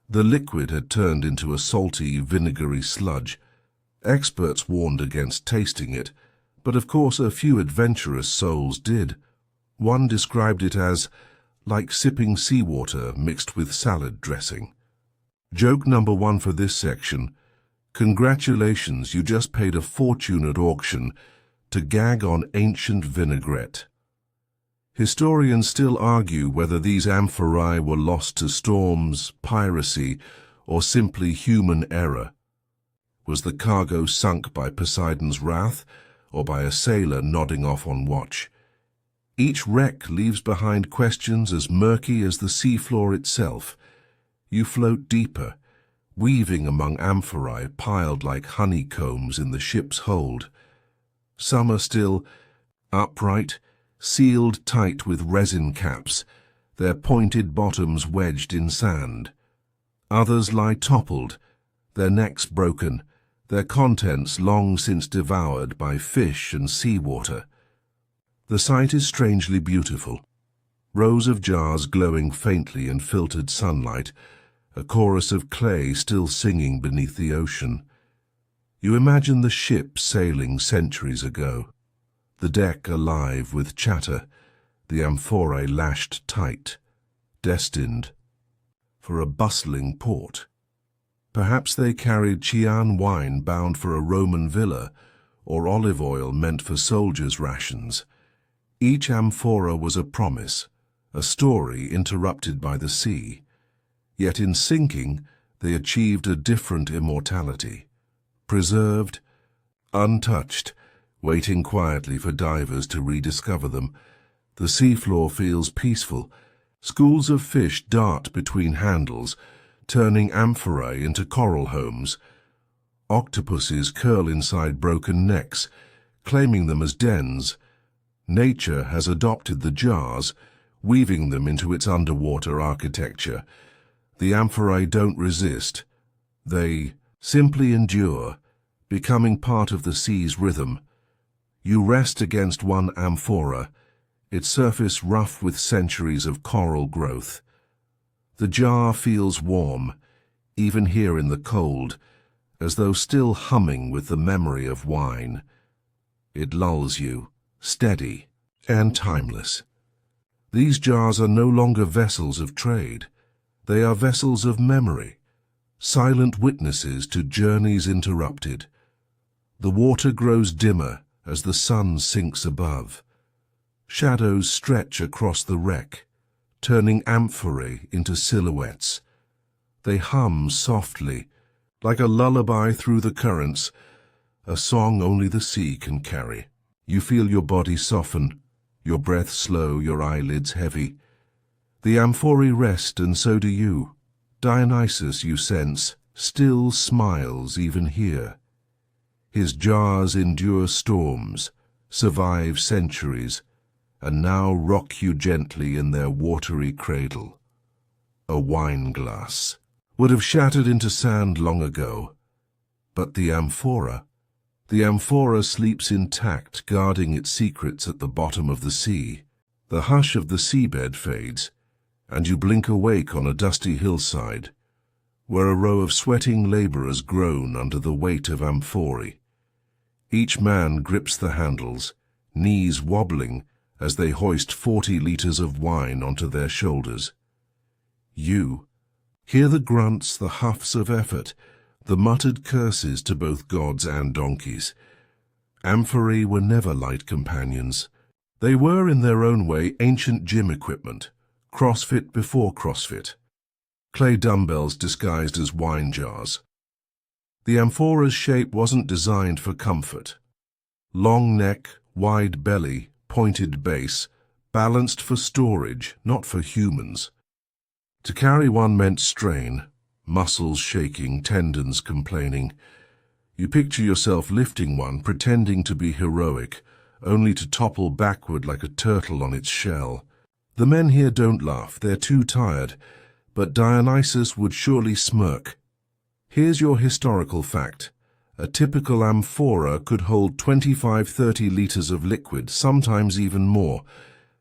The liquid had turned into a salty, vinegary sludge. Experts warned against tasting it, but of course a few adventurous souls did. One described it as like sipping seawater mixed with salad dressing. Joke number one for this section: congratulations, you just paid a fortune at auction to gag on ancient vinaigrette. Historians still argue whether these amphorae were lost to storms, piracy, or simply human error. Was the cargo sunk by Poseidon's wrath, or by a sailor nodding off on watch? Each wreck leaves behind questions as murky as the seafloor itself. You float deeper, weaving among amphorae piled like honeycombs in the ship's hold. Some are still upright, sealed tight with resin caps, their pointed bottoms wedged in sand. Others lie toppled, their necks broken, their contents long since devoured by fish and seawater. The sight is strangely beautiful. Rows of jars glowing faintly in filtered sunlight, a chorus of clay still singing beneath the ocean. You imagine the ship sailing centuries ago, the deck alive with chatter, the amphorae lashed tight, destined for a bustling port. Perhaps they carried Chian wine bound for a Roman villa, or olive oil meant for soldiers' rations. Each amphora was a promise, a story interrupted by the sea. Yet in sinking, they achieved a different immortality, preserved, untouched, waiting quietly for divers to rediscover them. The seafloor feels peaceful. Schools of fish dart between handles, turning amphorae into coral homes. Octopuses curl inside broken necks, claiming them as dens. Nature has adopted the jars, weaving them into its underwater architecture. The Amphorae don't resist. They simply endure, becoming part of the sea's rhythm. You rest against one amphora, its surface rough with centuries of coral growth. The jar feels warm, even here in the cold, as though still humming with the memory of wine. It lulls you, steady and timeless. These jars are no longer vessels of trade. They are vessels of memory, silent witnesses to journeys interrupted. The water grows dimmer as the sun sinks above. Shadows stretch across the wreck, turning amphorae into silhouettes. They hum softly, like a lullaby through the currents, a song only the sea can carry. You feel your body soften, your breath slow, your eyelids heavy. The amphorae rest, and so do you. Dionysus, you sense, still smiles even here. His jars endure storms, survive centuries, and now rock you gently in their watery cradle. A wine glass would have shattered into sand long ago, but the amphora sleeps intact, guarding its secrets at the bottom of the sea. The hush of the seabed fades, and you blink awake on a dusty hillside, where a row of sweating laborers groan under the weight of amphorae. Each man grips the handles, knees wobbling as they hoist 40 liters of wine onto their shoulders. You hear the grunts, the huffs of effort, the muttered curses to both gods and donkeys. Amphorae were never light companions. They were, in their own way, ancient gym equipment, CrossFit before CrossFit, clay dumbbells disguised as wine jars. The amphora's shape wasn't designed for comfort. Long neck, wide belly, pointed base, balanced for storage, not for humans. To carry one meant strain, muscles shaking, tendons complaining. You picture yourself lifting one, pretending to be heroic, only to topple backward like a turtle on its shell. The men here don't laugh, they're too tired, but Dionysus would surely smirk. Here's your historical fact. A typical amphora could hold 25-30 liters of liquid, sometimes even more.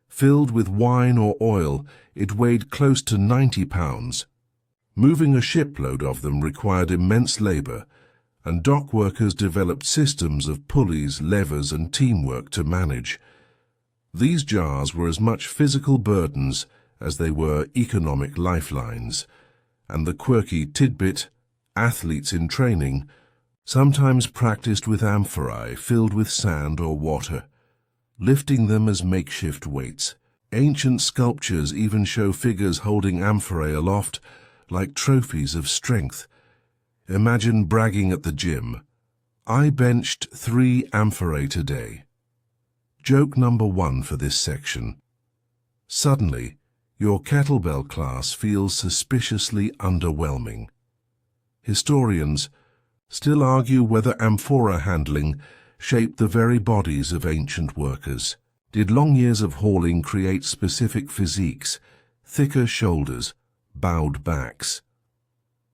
Filled with wine or oil, it weighed close to 90 pounds. Moving a shipload of them required immense labor, and dock workers developed systems of pulleys, levers, and teamwork to manage. These jars were as much physical burdens as they were economic lifelines, and the quirky tidbit, athletes in training, sometimes practiced with amphorae filled with sand or water, lifting them as makeshift weights. Ancient sculptures even show figures holding amphorae aloft like trophies of strength. Imagine bragging at the gym, "I benched 3 amphorae today." Joke number 1 for this section. Suddenly, your kettlebell class feels suspiciously underwhelming. Historians still argue whether amphora handling shaped the very bodies of ancient workers. Did long years of hauling create specific physiques, thicker shoulders, bowed backs?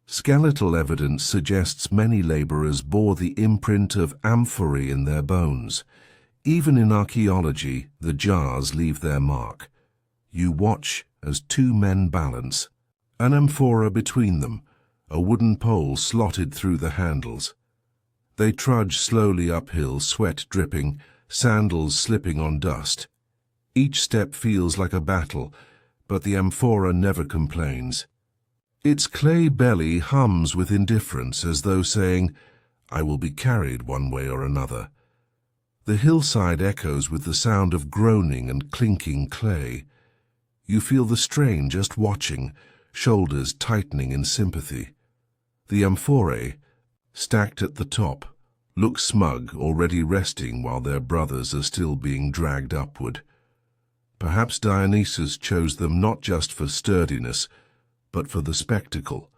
Skeletal evidence suggests many laborers bore the imprint of amphorae in their bones. Even in archaeology, the jars leave their mark. You watch as 2 men balance, an amphora between them, a wooden pole slotted through the handles. They trudge slowly uphill, sweat dripping, sandals slipping on dust. Each step feels like a battle, but the amphora never complains. Its clay belly hums with indifference, as though saying, "I will be carried one way or another." The hillside echoes with the sound of groaning and clinking clay. You feel the strain just watching, shoulders tightening in sympathy. The amphorae, stacked at the top, look smug, already resting while their brothers are still being dragged upward. Perhaps Dionysus chose them not just for sturdiness, but for the spectacle.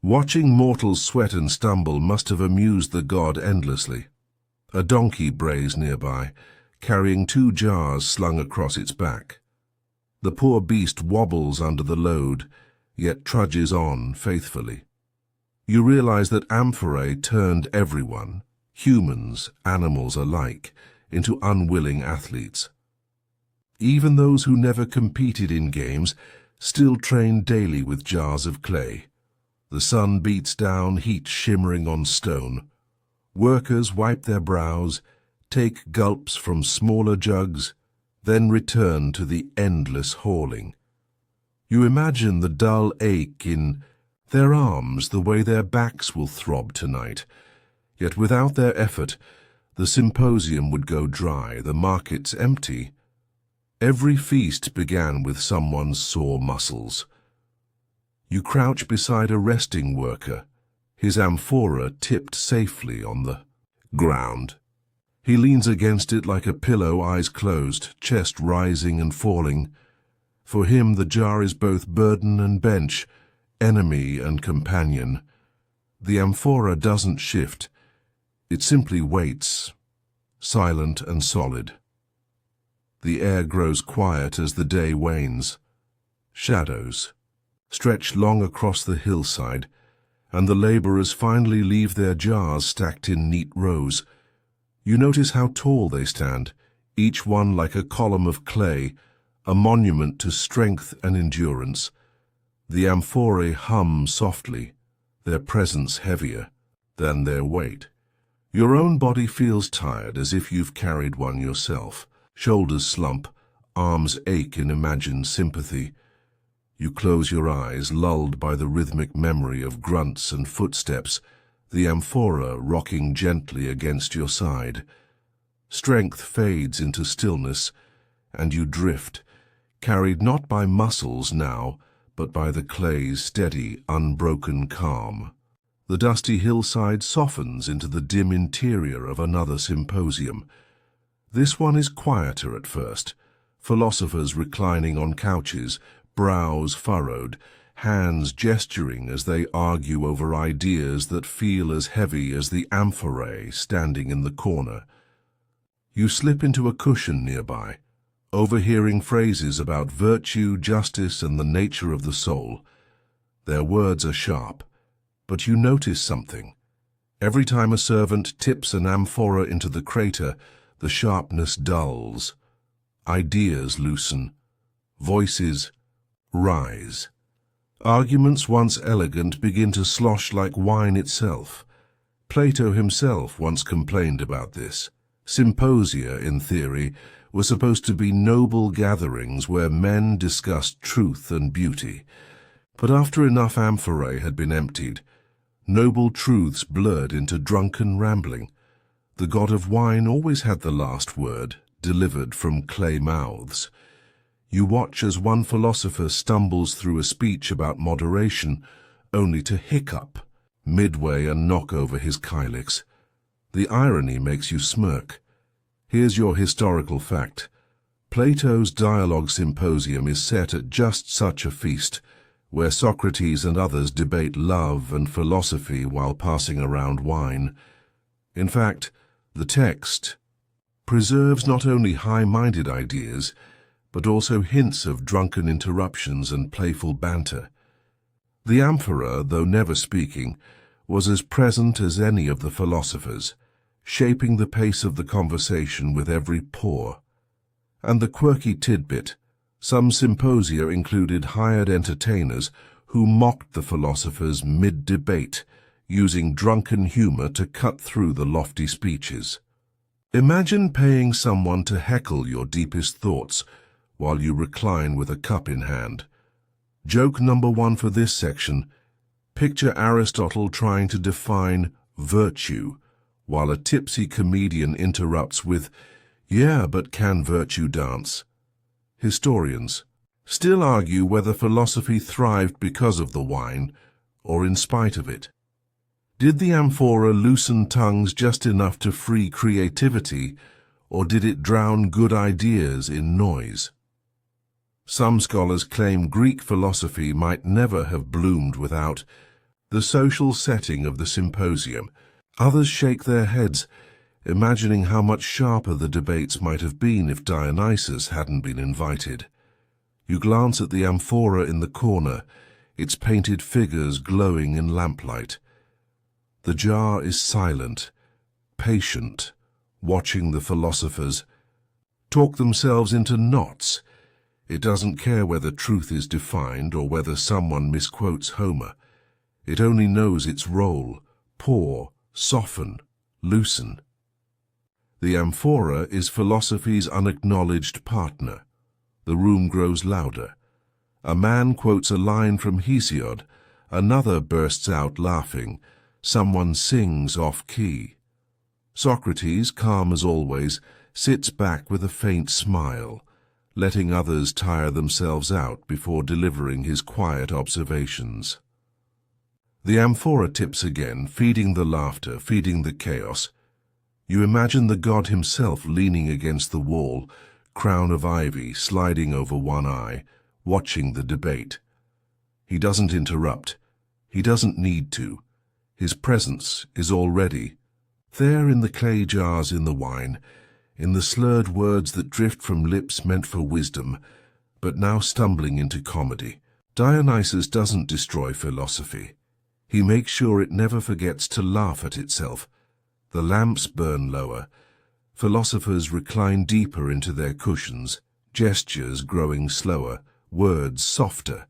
Watching mortals sweat and stumble must have amused the god endlessly. A donkey brays nearby, carrying 2 jars slung across its back. The poor beast wobbles under the load, yet trudges on faithfully. You realize that Amphorae turned everyone, humans, animals alike, into unwilling athletes. Even those who never competed in games still train daily with jars of clay. The sun beats down, heat shimmering on stone. Workers wipe their brows, take gulps from smaller jugs, then return to the endless hauling. You imagine the dull ache in their arms, the way their backs will throb tonight. Yet without their effort, the symposium would go dry, the markets empty. Every feast began with someone's sore muscles. You crouch beside a resting worker, his amphora tipped safely on the ground. He leans against it like a pillow, eyes closed, chest rising and falling. For him the jar is both burden and bench, enemy and companion. The amphora doesn't shift. It simply waits, silent and solid. The air grows quiet as the day wanes. Shadows stretch long across the hillside, and the laborers finally leave their jars stacked in neat rows. You notice how tall they stand, each one like a column of clay, a monument to strength and endurance. The amphorae hum softly, their presence heavier than their weight. Your own body feels tired, as if you've carried one yourself. Shoulders slump, arms ache in imagined sympathy. You close your eyes, lulled by the rhythmic memory of grunts and footsteps, the amphora rocking gently against your side. Strength fades into stillness, and you drift, carried not by muscles now, but by the clay's steady, unbroken calm. The dusty hillside softens into the dim interior of another symposium. This one is quieter at first, philosophers reclining on couches, brows furrowed, hands gesturing as they argue over ideas that feel as heavy as the amphorae standing in the corner. You slip into a cushion nearby, overhearing phrases about virtue, justice, and the nature of the soul. Their words are sharp, but you notice something. Every time a servant tips an amphora into the crater, the sharpness dulls. Ideas loosen. Voices rise. Arguments once elegant begin to slosh like wine itself. Plato himself once complained about this. Symposia, in theory, were supposed to be noble gatherings where men discussed truth and beauty. But after enough amphorae had been emptied, noble truths blurred into drunken rambling. The god of wine always had the last word, delivered from clay mouths. You watch as one philosopher stumbles through a speech about moderation, only to hiccup midway and knock over his kylix. The irony makes you smirk. Here's your historical fact. Plato's dialogue symposium is set at just such a feast, where Socrates and others debate love and philosophy while passing around wine. In fact, the text preserves not only high-minded ideas, but also hints of drunken interruptions and playful banter. The amphora, though never speaking, was as present as any of the philosophers, shaping the pace of the conversation with every pore. And the quirky tidbit, some symposia included hired entertainers who mocked the philosophers mid-debate, using drunken humor to cut through the lofty speeches. Imagine paying someone to heckle your deepest thoughts while you recline with a cup in hand. Joke number one for this section: picture Aristotle trying to define virtue, while a tipsy comedian interrupts with, "Yeah, but can virtue dance?" Historians still argue whether philosophy thrived because of the wine or in spite of it. Did the amphora loosen tongues just enough to free creativity, or did it drown good ideas in noise? Some scholars claim Greek philosophy might never have bloomed without the social setting of the symposium. Others shake their heads, imagining how much sharper the debates might have been if Dionysus hadn't been invited. You glance at the amphora in the corner, its painted figures glowing in lamplight. The jar is silent, patient, watching the philosophers talk themselves into knots. It doesn't care whether truth is defined or whether someone misquotes Homer. It only knows its role: pour, soften, loosen. The amphora is philosophy's unacknowledged partner. The room grows louder. A man quotes a line from Hesiod. Another bursts out laughing. Someone sings off-key. Socrates, calm as always, sits back with a faint smile, letting others tire themselves out before delivering his quiet observations. The amphora tips again, feeding the laughter, feeding the chaos. You imagine the god himself leaning against the wall, crown of ivy sliding over one eye, watching the debate. He doesn't interrupt. He doesn't need to. His presence is already there in the clay jars, in the wine, in the slurred words that drift from lips meant for wisdom, but now stumbling into comedy. Dionysus doesn't destroy philosophy. He makes sure it never forgets to laugh at itself. The lamps burn lower. Philosophers recline deeper into their cushions, gestures growing slower, words softer.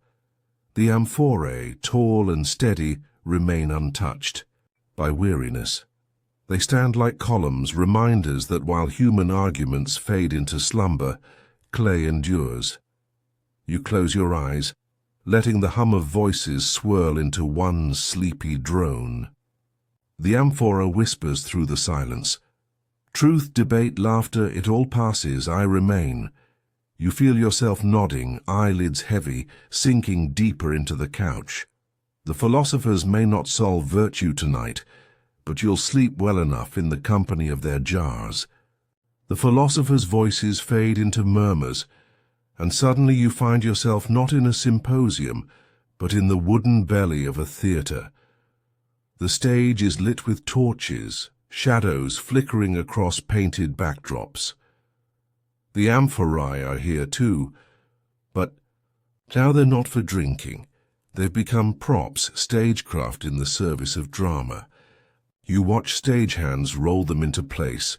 The amphorae, tall and steady, remain untouched by weariness. They stand like columns, reminders that while human arguments fade into slumber, clay endures. You close your eyes, letting the hum of voices swirl into one sleepy drone. The amphora whispers through the silence. Truth, debate, laughter, it all passes, I remain. You feel yourself nodding, eyelids heavy, sinking deeper into the couch. The philosophers may not solve virtue tonight, but you'll sleep well enough in the company of their jars. The philosophers' voices fade into murmurs, and suddenly you find yourself not in a symposium, but in the wooden belly of a theatre. The stage is lit with torches, shadows flickering across painted backdrops. The amphorae are here too, but now they're not for drinking. They've become props, stagecraft in the service of drama. You watch stagehands roll them into place,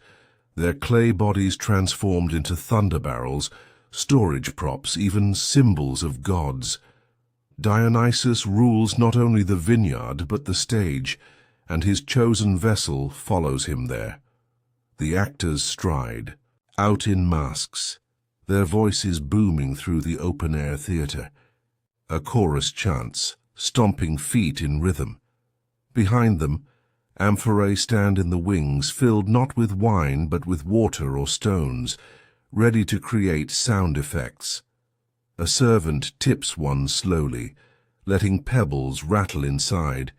their clay bodies transformed into thunder barrels, storage props, even symbols of gods. Dionysus rules not only the vineyard but the stage, and his chosen vessel follows him there. The actors stride, out in masks, their voices booming through the open-air theatre. A chorus chants, stomping feet in rhythm. Behind them, amphorae stand in the wings, filled not with wine but with water or stones, ready to create sound effects. A servant tips one slowly, letting pebbles rattle inside.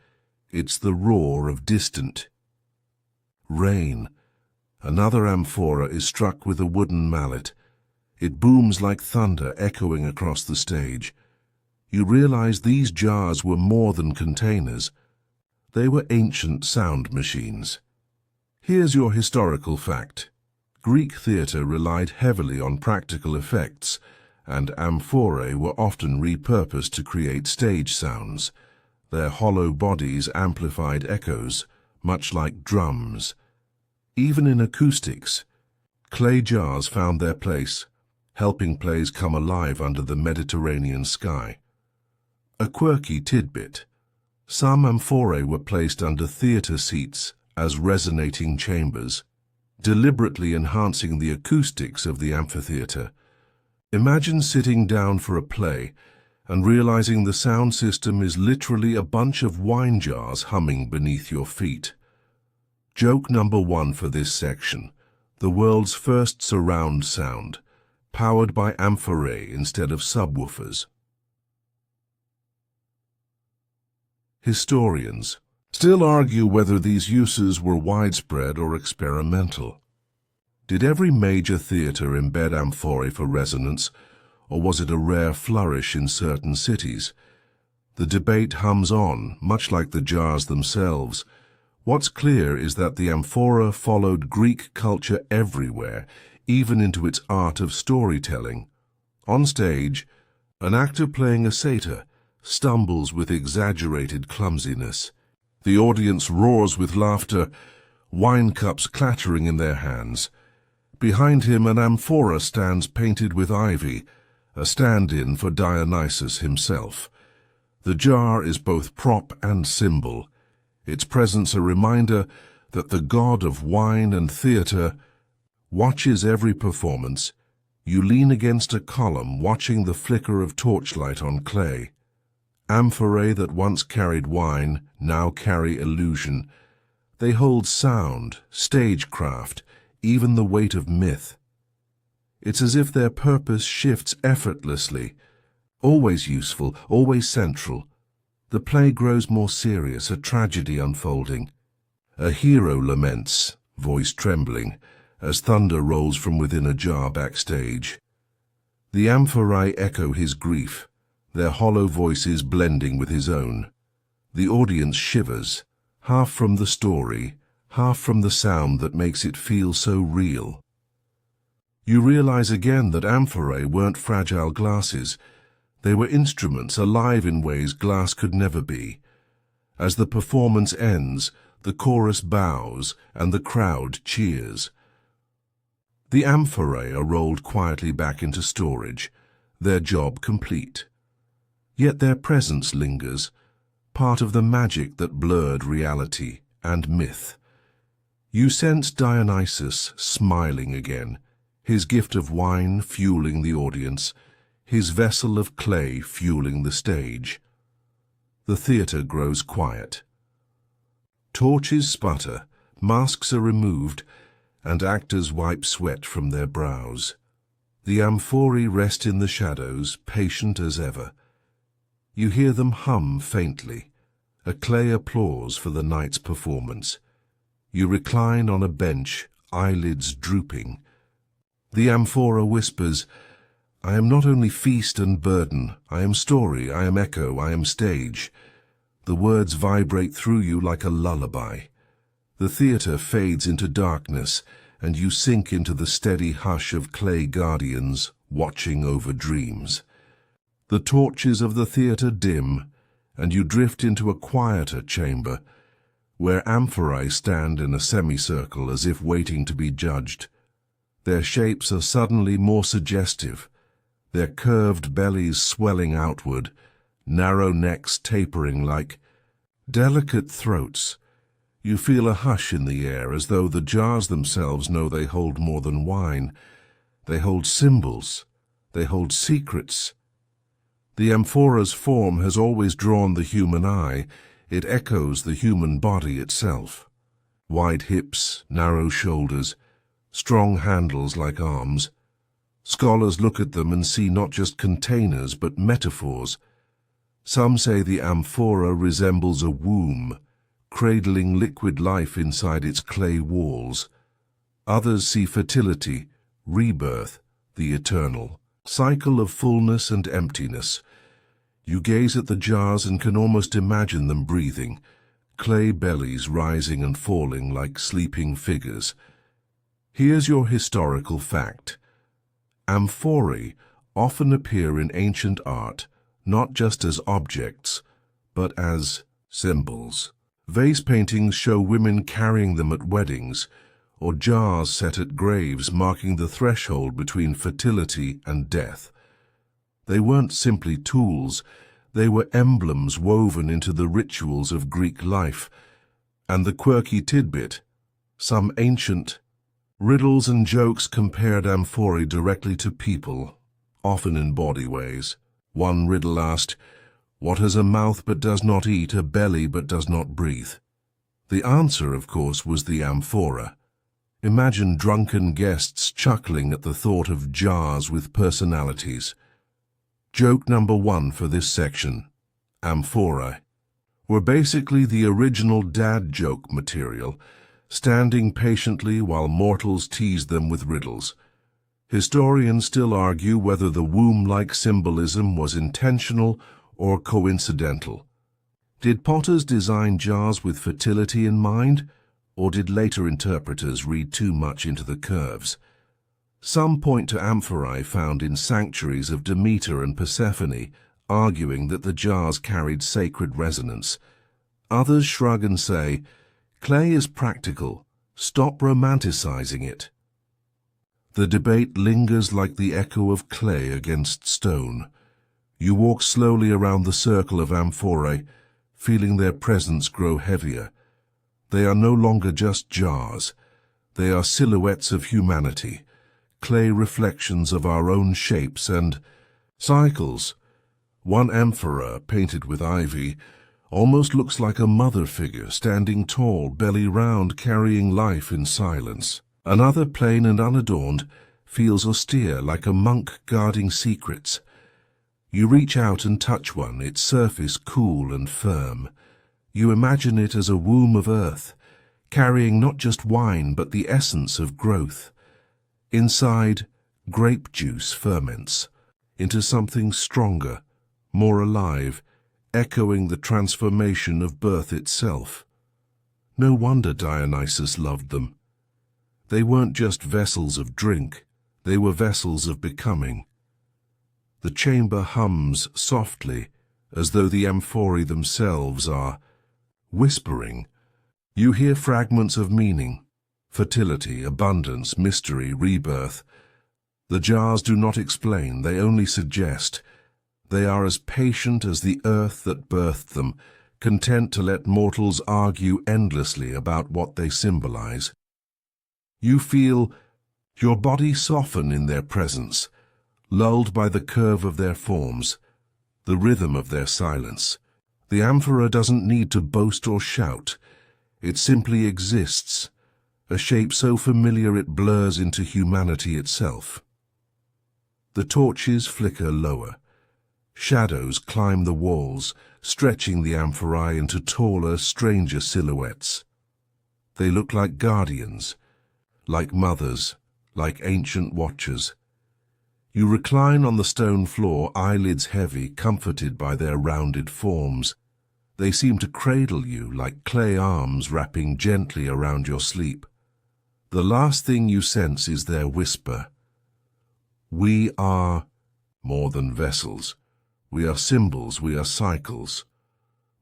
It's the roar of distant rain. Another amphora is struck with a wooden mallet. It booms like thunder, echoing across the stage. You realize these jars were more than containers. They were ancient sound machines. Here's your historical fact. Greek theatre relied heavily on practical effects, and amphorae were often repurposed to create stage sounds. Their hollow bodies amplified echoes, much like drums. Even in acoustics, clay jars found their place, helping plays come alive under the Mediterranean sky. A quirky tidbit. Some amphorae were placed under theatre seats as resonating chambers, deliberately enhancing the acoustics of the amphitheatre. Imagine sitting down for a play and realizing the sound system is literally a bunch of wine jars humming beneath your feet. Joke number one for this section: the world's first surround sound, powered by amphorae instead of subwoofers. Historians still argue whether these uses were widespread or experimental. Did every major theatre embed amphorae for resonance, or was it a rare flourish in certain cities? The debate hums on, much like the jars themselves. What's clear is that the amphora followed Greek culture everywhere, even into its art of storytelling. On stage, An actor playing a satyr stumbles with exaggerated clumsiness. The audience roars with laughter, wine cups clattering in their hands. Behind him an amphora stands painted with ivy, a stand-in for Dionysus himself. The jar is both prop and symbol, its presence a reminder that the god of wine and theatre watches every performance. You lean against a column, watching the flicker of torchlight on clay. Amphorae that once carried wine now carry illusion. They hold sound, stagecraft, even the weight of myth. It's as if their purpose shifts effortlessly, always useful, always central. The play grows more serious, a tragedy unfolding. A hero laments, voice trembling, as thunder rolls from within a jar backstage. The Amphorae echo his grief, their hollow voices blending with his own. The audience shivers, half from the story, half from the sound that makes it feel so real. You realize again that Amphorae weren't fragile glasses. They were instruments alive in ways glass could never be. As the performance ends, the chorus bows and the crowd cheers. The Amphorae are rolled quietly back into storage, their job complete. Yet their presence lingers, part of the magic that blurred reality and myth. You sense Dionysus smiling again, his gift of wine fueling the audience, his vessel of clay fueling the stage. The theatre grows quiet. Torches sputter, masks are removed, and actors wipe sweat from their brows. The Amphorae rest in the shadows, patient as ever. You hear them hum faintly, a clay applause for the night's performance. You recline on a bench, eyelids drooping. The Amphora whispers, "I am not only feast and burden, I am story, I am echo, I am stage." The words vibrate through you like a lullaby. The theatre fades into darkness, and you sink into the steady hush of clay guardians watching over dreams. The torches of the theatre dim, and you drift into a quieter chamber, where amphorae stand in a semicircle as if waiting to be judged. Their shapes are suddenly more suggestive, their curved bellies swelling outward, narrow necks tapering like delicate throats. You feel a hush in the air, as though the jars themselves know they hold more than wine. They hold symbols. They hold secrets. The amphora's form has always drawn the human eye. It echoes the human body itself. Wide hips, narrow shoulders, strong handles like arms. Scholars look at them and see not just containers, but metaphors. Some say the amphora resembles a womb, cradling liquid life inside its clay walls. Others see fertility, rebirth, the eternal cycle of fullness and emptiness. You gaze at the jars and can almost imagine them breathing, clay bellies rising and falling like sleeping figures. Here's your historical fact. Amphorae often appear in ancient art, not just as objects, but as symbols. Vase paintings show women carrying them at weddings, or jars set at graves marking the threshold between fertility and death. They weren't simply tools, they were emblems woven into the rituals of Greek life. And the quirky tidbit, some ancient riddles and jokes compared amphorae directly to people, often in bawdy ways. One riddle asked, "What has a mouth but does not eat, a belly but does not breathe?" The answer, of course, was the amphora. Imagine drunken guests chuckling at the thought of jars with personalities. Joke number one for this section. Amphorae were basically the original dad joke material, standing patiently while mortals teased them with riddles. Historians still argue whether the womb-like symbolism was intentional or coincidental. Did potters design jars with fertility in mind, or did later interpreters read too much into the curves? Some point to amphorae found in sanctuaries of Demeter and Persephone, arguing that the jars carried sacred resonance. Others shrug and say, clay is practical, stop romanticizing it. The debate lingers like the echo of clay against stone. You walk slowly around the circle of amphorae, feeling their presence grow heavier. They are no longer just jars. They are silhouettes of humanity, clay reflections of our own shapes and cycles. One amphora, painted with ivy, almost looks like a mother figure standing tall, belly round, carrying life in silence. Another, plain and unadorned, feels austere, like a monk guarding secrets. You reach out and touch one, its surface cool and firm. You imagine it as a womb of earth, carrying not just wine but the essence of growth. Inside, grape juice ferments into something stronger, more alive, echoing the transformation of birth itself. No wonder Dionysus loved them. They weren't just vessels of drink, they were vessels of becoming. The chamber hums softly, as though the amphorae themselves are whispering. You hear fragments of meaning: fertility, abundance, mystery, rebirth. The jars do not explain, they only suggest. They are as patient as the earth that birthed them, content to let mortals argue endlessly about what they symbolize. You feel your body soften in their presence, lulled by the curve of their forms, the rhythm of their silence. The amphora doesn't need to boast or shout. It simply exists, a shape so familiar it blurs into humanity itself. The torches flicker lower. Shadows climb the walls, stretching the amphorae into taller, stranger silhouettes. They look like guardians, like mothers, like ancient watchers. You recline on the stone floor, eyelids heavy, comforted by their rounded forms. They seem to cradle you like clay arms wrapping gently around your sleep. The last thing you sense is their whisper. We are more than vessels. We are symbols, we are cycles.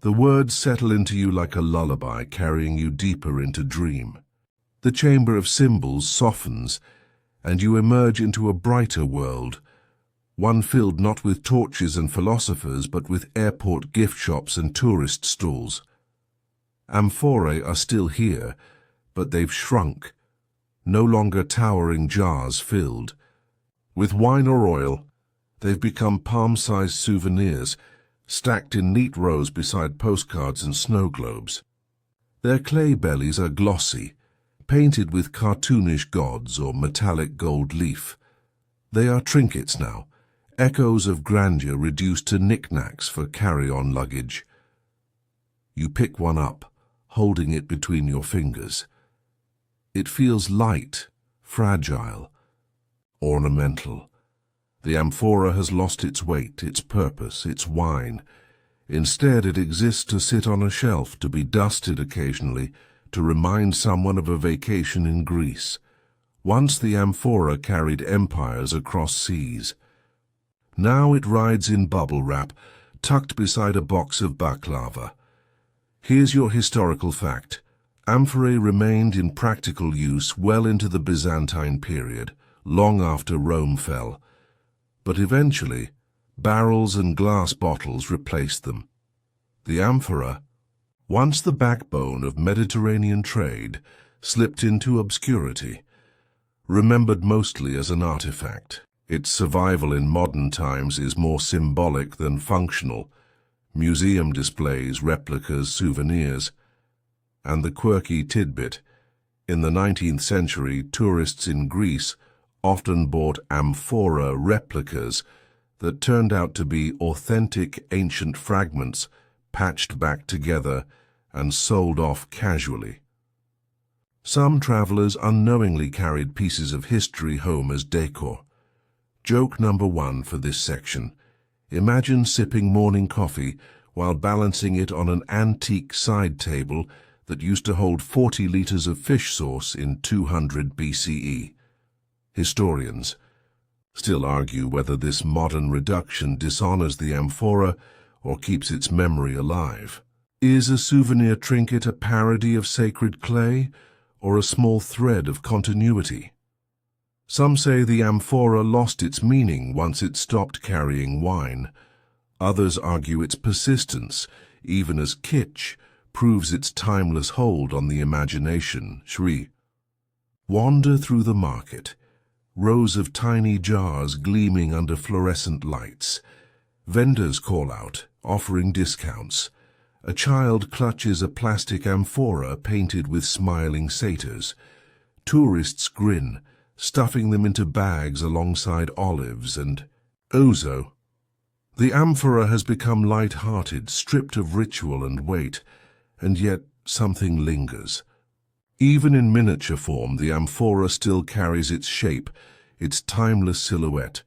The words settle into you like a lullaby, carrying you deeper into dream. The chamber of symbols softens, and you emerge into a brighter world, one filled not with torches and philosophers, but with airport gift shops and tourist stalls. Amphorae are still here, but they've shrunk, no longer towering jars filled. With wine or oil, they've become palm-sized souvenirs, stacked in neat rows beside postcards and snow globes. Their clay bellies are glossy, painted with cartoonish gods or metallic gold leaf. They are trinkets now, echoes of grandeur reduced to knickknacks for carry-on luggage. You pick one up, holding it between your fingers. It feels light, fragile, ornamental. The amphora has lost its weight, its purpose, its wine. Instead, it exists to sit on a shelf, to be dusted occasionally, to remind someone of a vacation in Greece. Once the amphora carried empires across seas. Now it rides in bubble wrap, tucked beside a box of baklava. Here's your historical fact. Amphorae remained in practical use well into the Byzantine period, long after Rome fell. But eventually, barrels and glass bottles replaced them. The amphora, once the backbone of Mediterranean trade, slipped into obscurity, remembered mostly as an artifact. Its survival in modern times is more symbolic than functional. Museum displays, replicas, souvenirs. And the quirky tidbit: in the 19th century, tourists in Greece often bought amphora replicas that turned out to be authentic ancient fragments patched back together and sold off casually. Some travelers unknowingly carried pieces of history home as decor. Joke number one for this section. Imagine sipping morning coffee while balancing it on an antique side table that used to hold 40 liters of fish sauce in 200 BCE. Historians still argue whether this modern reduction dishonors the amphora or keeps its memory alive. Is a souvenir trinket a parody of sacred clay or a small thread of continuity? Some say the amphora lost its meaning once it stopped carrying wine. Others argue its persistence, even as kitsch, proves its timeless hold on the imagination. Shri. Wander through the market, rows of tiny jars gleaming under fluorescent lights. Vendors call out, offering discounts. A child clutches a plastic amphora painted with smiling satyrs. Tourists grin, stuffing them into bags alongside olives and ouzo. The amphora has become light-hearted, stripped of ritual and weight, and yet something lingers. Even in miniature form, the amphora still carries its shape, its timeless silhouette.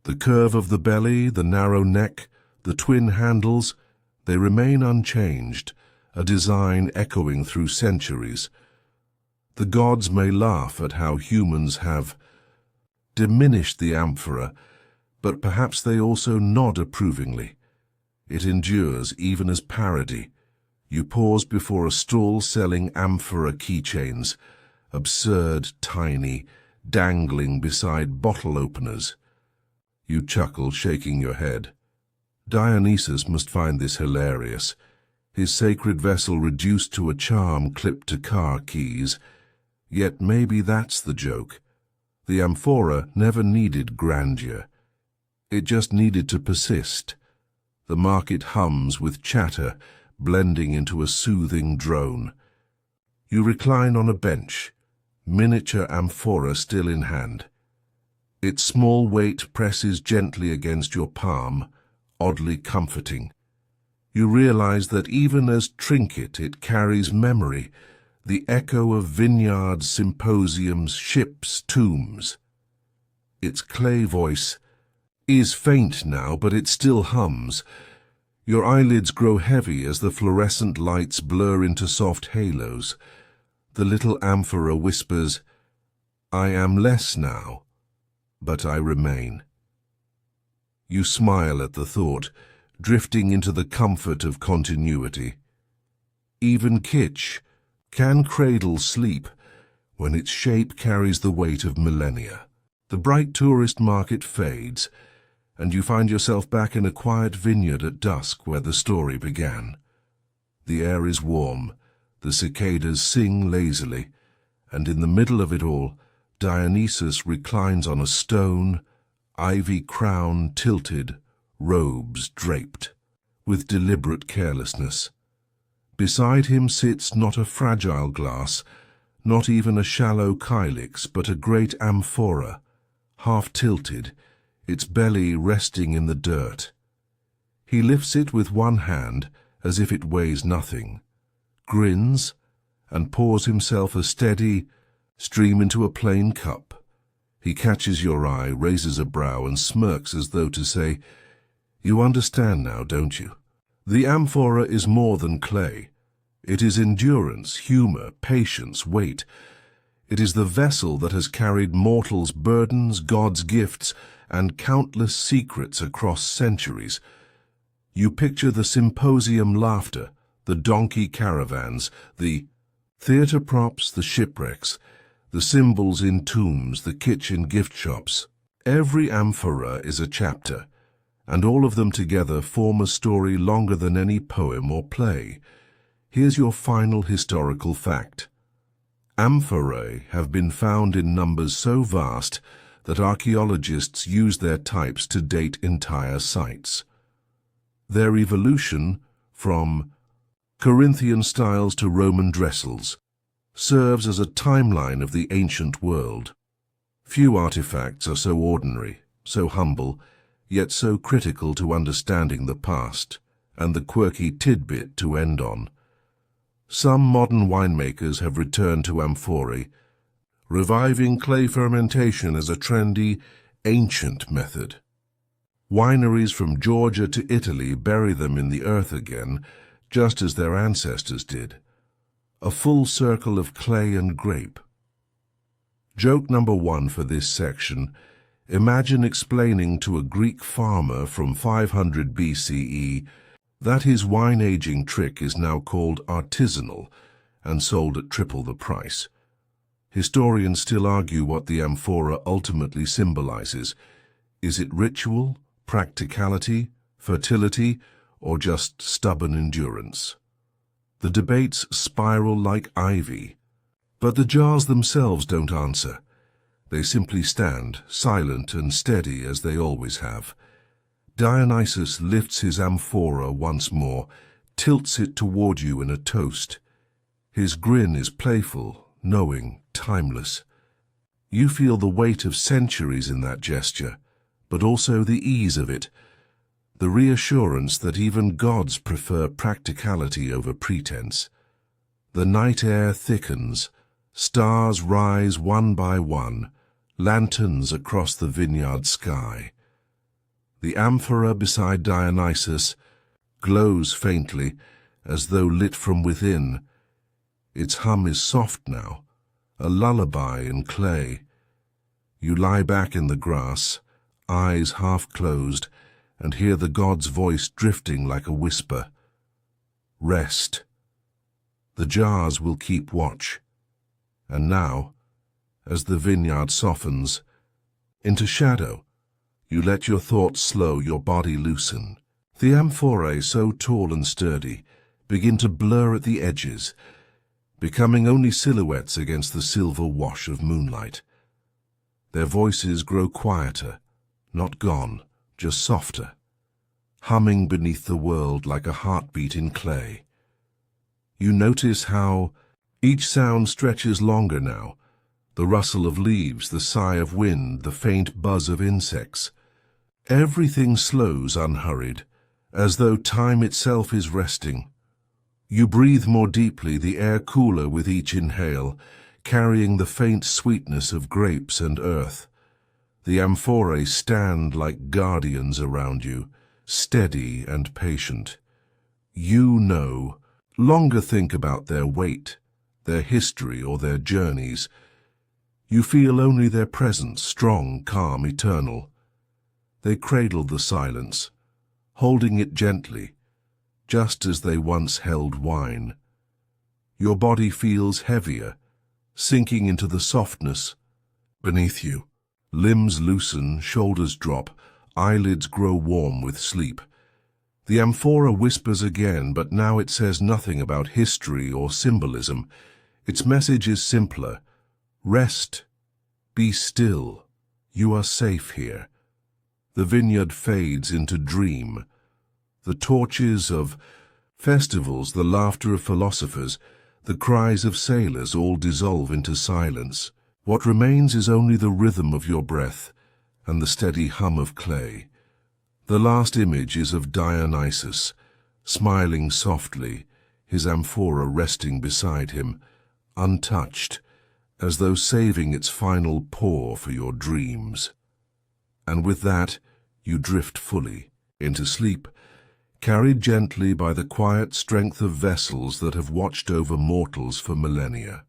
The curve of the belly, the narrow neck, the twin handles, they remain unchanged, a design echoing through centuries. The gods may laugh at how humans have diminished the amphora, but perhaps they also nod approvingly. It endures even as parody. You pause before a stall selling amphora keychains, absurd, tiny, dangling beside bottle openers. You chuckle, shaking your head. Dionysus must find this hilarious, his sacred vessel reduced to a charm clipped to car keys. Yet maybe that's the joke. The amphora never needed grandeur. It just needed to persist. The market hums with chatter, blending into a soothing drone. You recline on a bench, miniature amphora still in hand. Its small weight presses gently against your palm, oddly comforting. You realize that even as trinket it carries memory, the echo of vineyards, symposiums, ships, tombs. Its clay voice is faint now, but it still hums. Your eyelids grow heavy as the fluorescent lights blur into soft halos. The little amphora whispers, "I am less now, but I remain." You smile at the thought, drifting into the comfort of continuity. Even kitsch can cradle sleep when its shape carries the weight of millennia. The bright tourist market fades, and you find yourself back in a quiet vineyard at dusk where the story began. The air is warm, the cicadas sing lazily, and in the middle of it all, Dionysus reclines on a stone, ivy crown tilted, robes draped, with deliberate carelessness. Beside him sits not a fragile glass, not even a shallow kylix, but a great amphora, half tilted, its belly resting in the dirt. He lifts it with one hand as if it weighs nothing, grins, and pours himself a steady stream into a plain cup. He catches your eye, raises a brow, and smirks as though to say, "You understand now, don't you? The amphora is more than clay. It is endurance, humor, patience, weight. It is the vessel that has carried mortals' burdens, God's gifts, and countless secrets across centuries." You picture the symposium laughter, the donkey caravans, the theater props, the shipwrecks, the symbols in tombs, the kitchen gift shops. Every amphora is a chapter, and all of them together form a story longer than any poem or play. Here's your final historical fact. Amphorae have been found in numbers so vast that archaeologists use their types to date entire sites. Their evolution, from Corinthian styles to Roman dressels, serves as a timeline of the ancient world. Few artifacts are so ordinary, so humble, yet so critical to understanding the past, and the quirky tidbit to end on. Some modern winemakers have returned to amphorae, reviving clay fermentation as a trendy, ancient method. Wineries from Georgia to Italy bury them in the earth again, just as their ancestors did. A full circle of clay and grape. Joke number 1 for this section. Imagine explaining to a Greek farmer from 500 BCE that his wine-aging trick is now called artisanal and sold at triple the price. Historians still argue what the amphora ultimately symbolizes. Is it ritual, practicality, fertility, or just stubborn endurance? The debates spiral like ivy, but the jars themselves don't answer. They simply stand, silent and steady as they always have. Dionysus lifts his amphora once more, tilts it toward you in a toast. His grin is playful, knowing, timeless. You feel the weight of centuries in that gesture, but also the ease of it, the reassurance that even gods prefer practicality over pretense. The night air thickens, stars rise one by one, lanterns across the vineyard sky. The amphora beside Dionysus glows faintly, as though lit from within. Its hum is soft now, a lullaby in clay. You lie back in the grass, eyes half closed, and hear the god's voice drifting like a whisper. Rest. The jars will keep watch. And now, as the vineyard softens into shadow, you let your thoughts slow, your body loosen. The amphorae, so tall and sturdy, begin to blur at the edges, becoming only silhouettes against the silver wash of moonlight. Their voices grow quieter, not gone, just softer, humming beneath the world like a heartbeat in clay. You notice how each sound stretches longer now, the rustle of leaves, the sigh of wind, the faint buzz of insects. Everything slows unhurried, as though time itself is resting. You breathe more deeply, the air cooler with each inhale, carrying the faint sweetness of grapes and earth. The amphorae stand like guardians around you, steady and patient. You know. Longer think about their weight, their history, or their journeys. You feel only their presence, strong, calm, eternal. They cradle the silence, holding it gently, just as they once held wine. Your body feels heavier, sinking into the softness beneath you. Limbs loosen, shoulders drop, eyelids grow warm with sleep. The amphora whispers again, but now it says nothing about history or symbolism. Its message is simpler. Rest. Be still. You are safe here. The vineyard fades into dream. The torches of festivals, the laughter of philosophers, the cries of sailors all dissolve into silence. What remains is only the rhythm of your breath and the steady hum of clay. The last image is of Dionysus, smiling softly, his amphora resting beside him, untouched, as though saving its final pour for your dreams. And with that, you drift fully into sleep, carried gently by the quiet strength of vessels that have watched over mortals for millennia.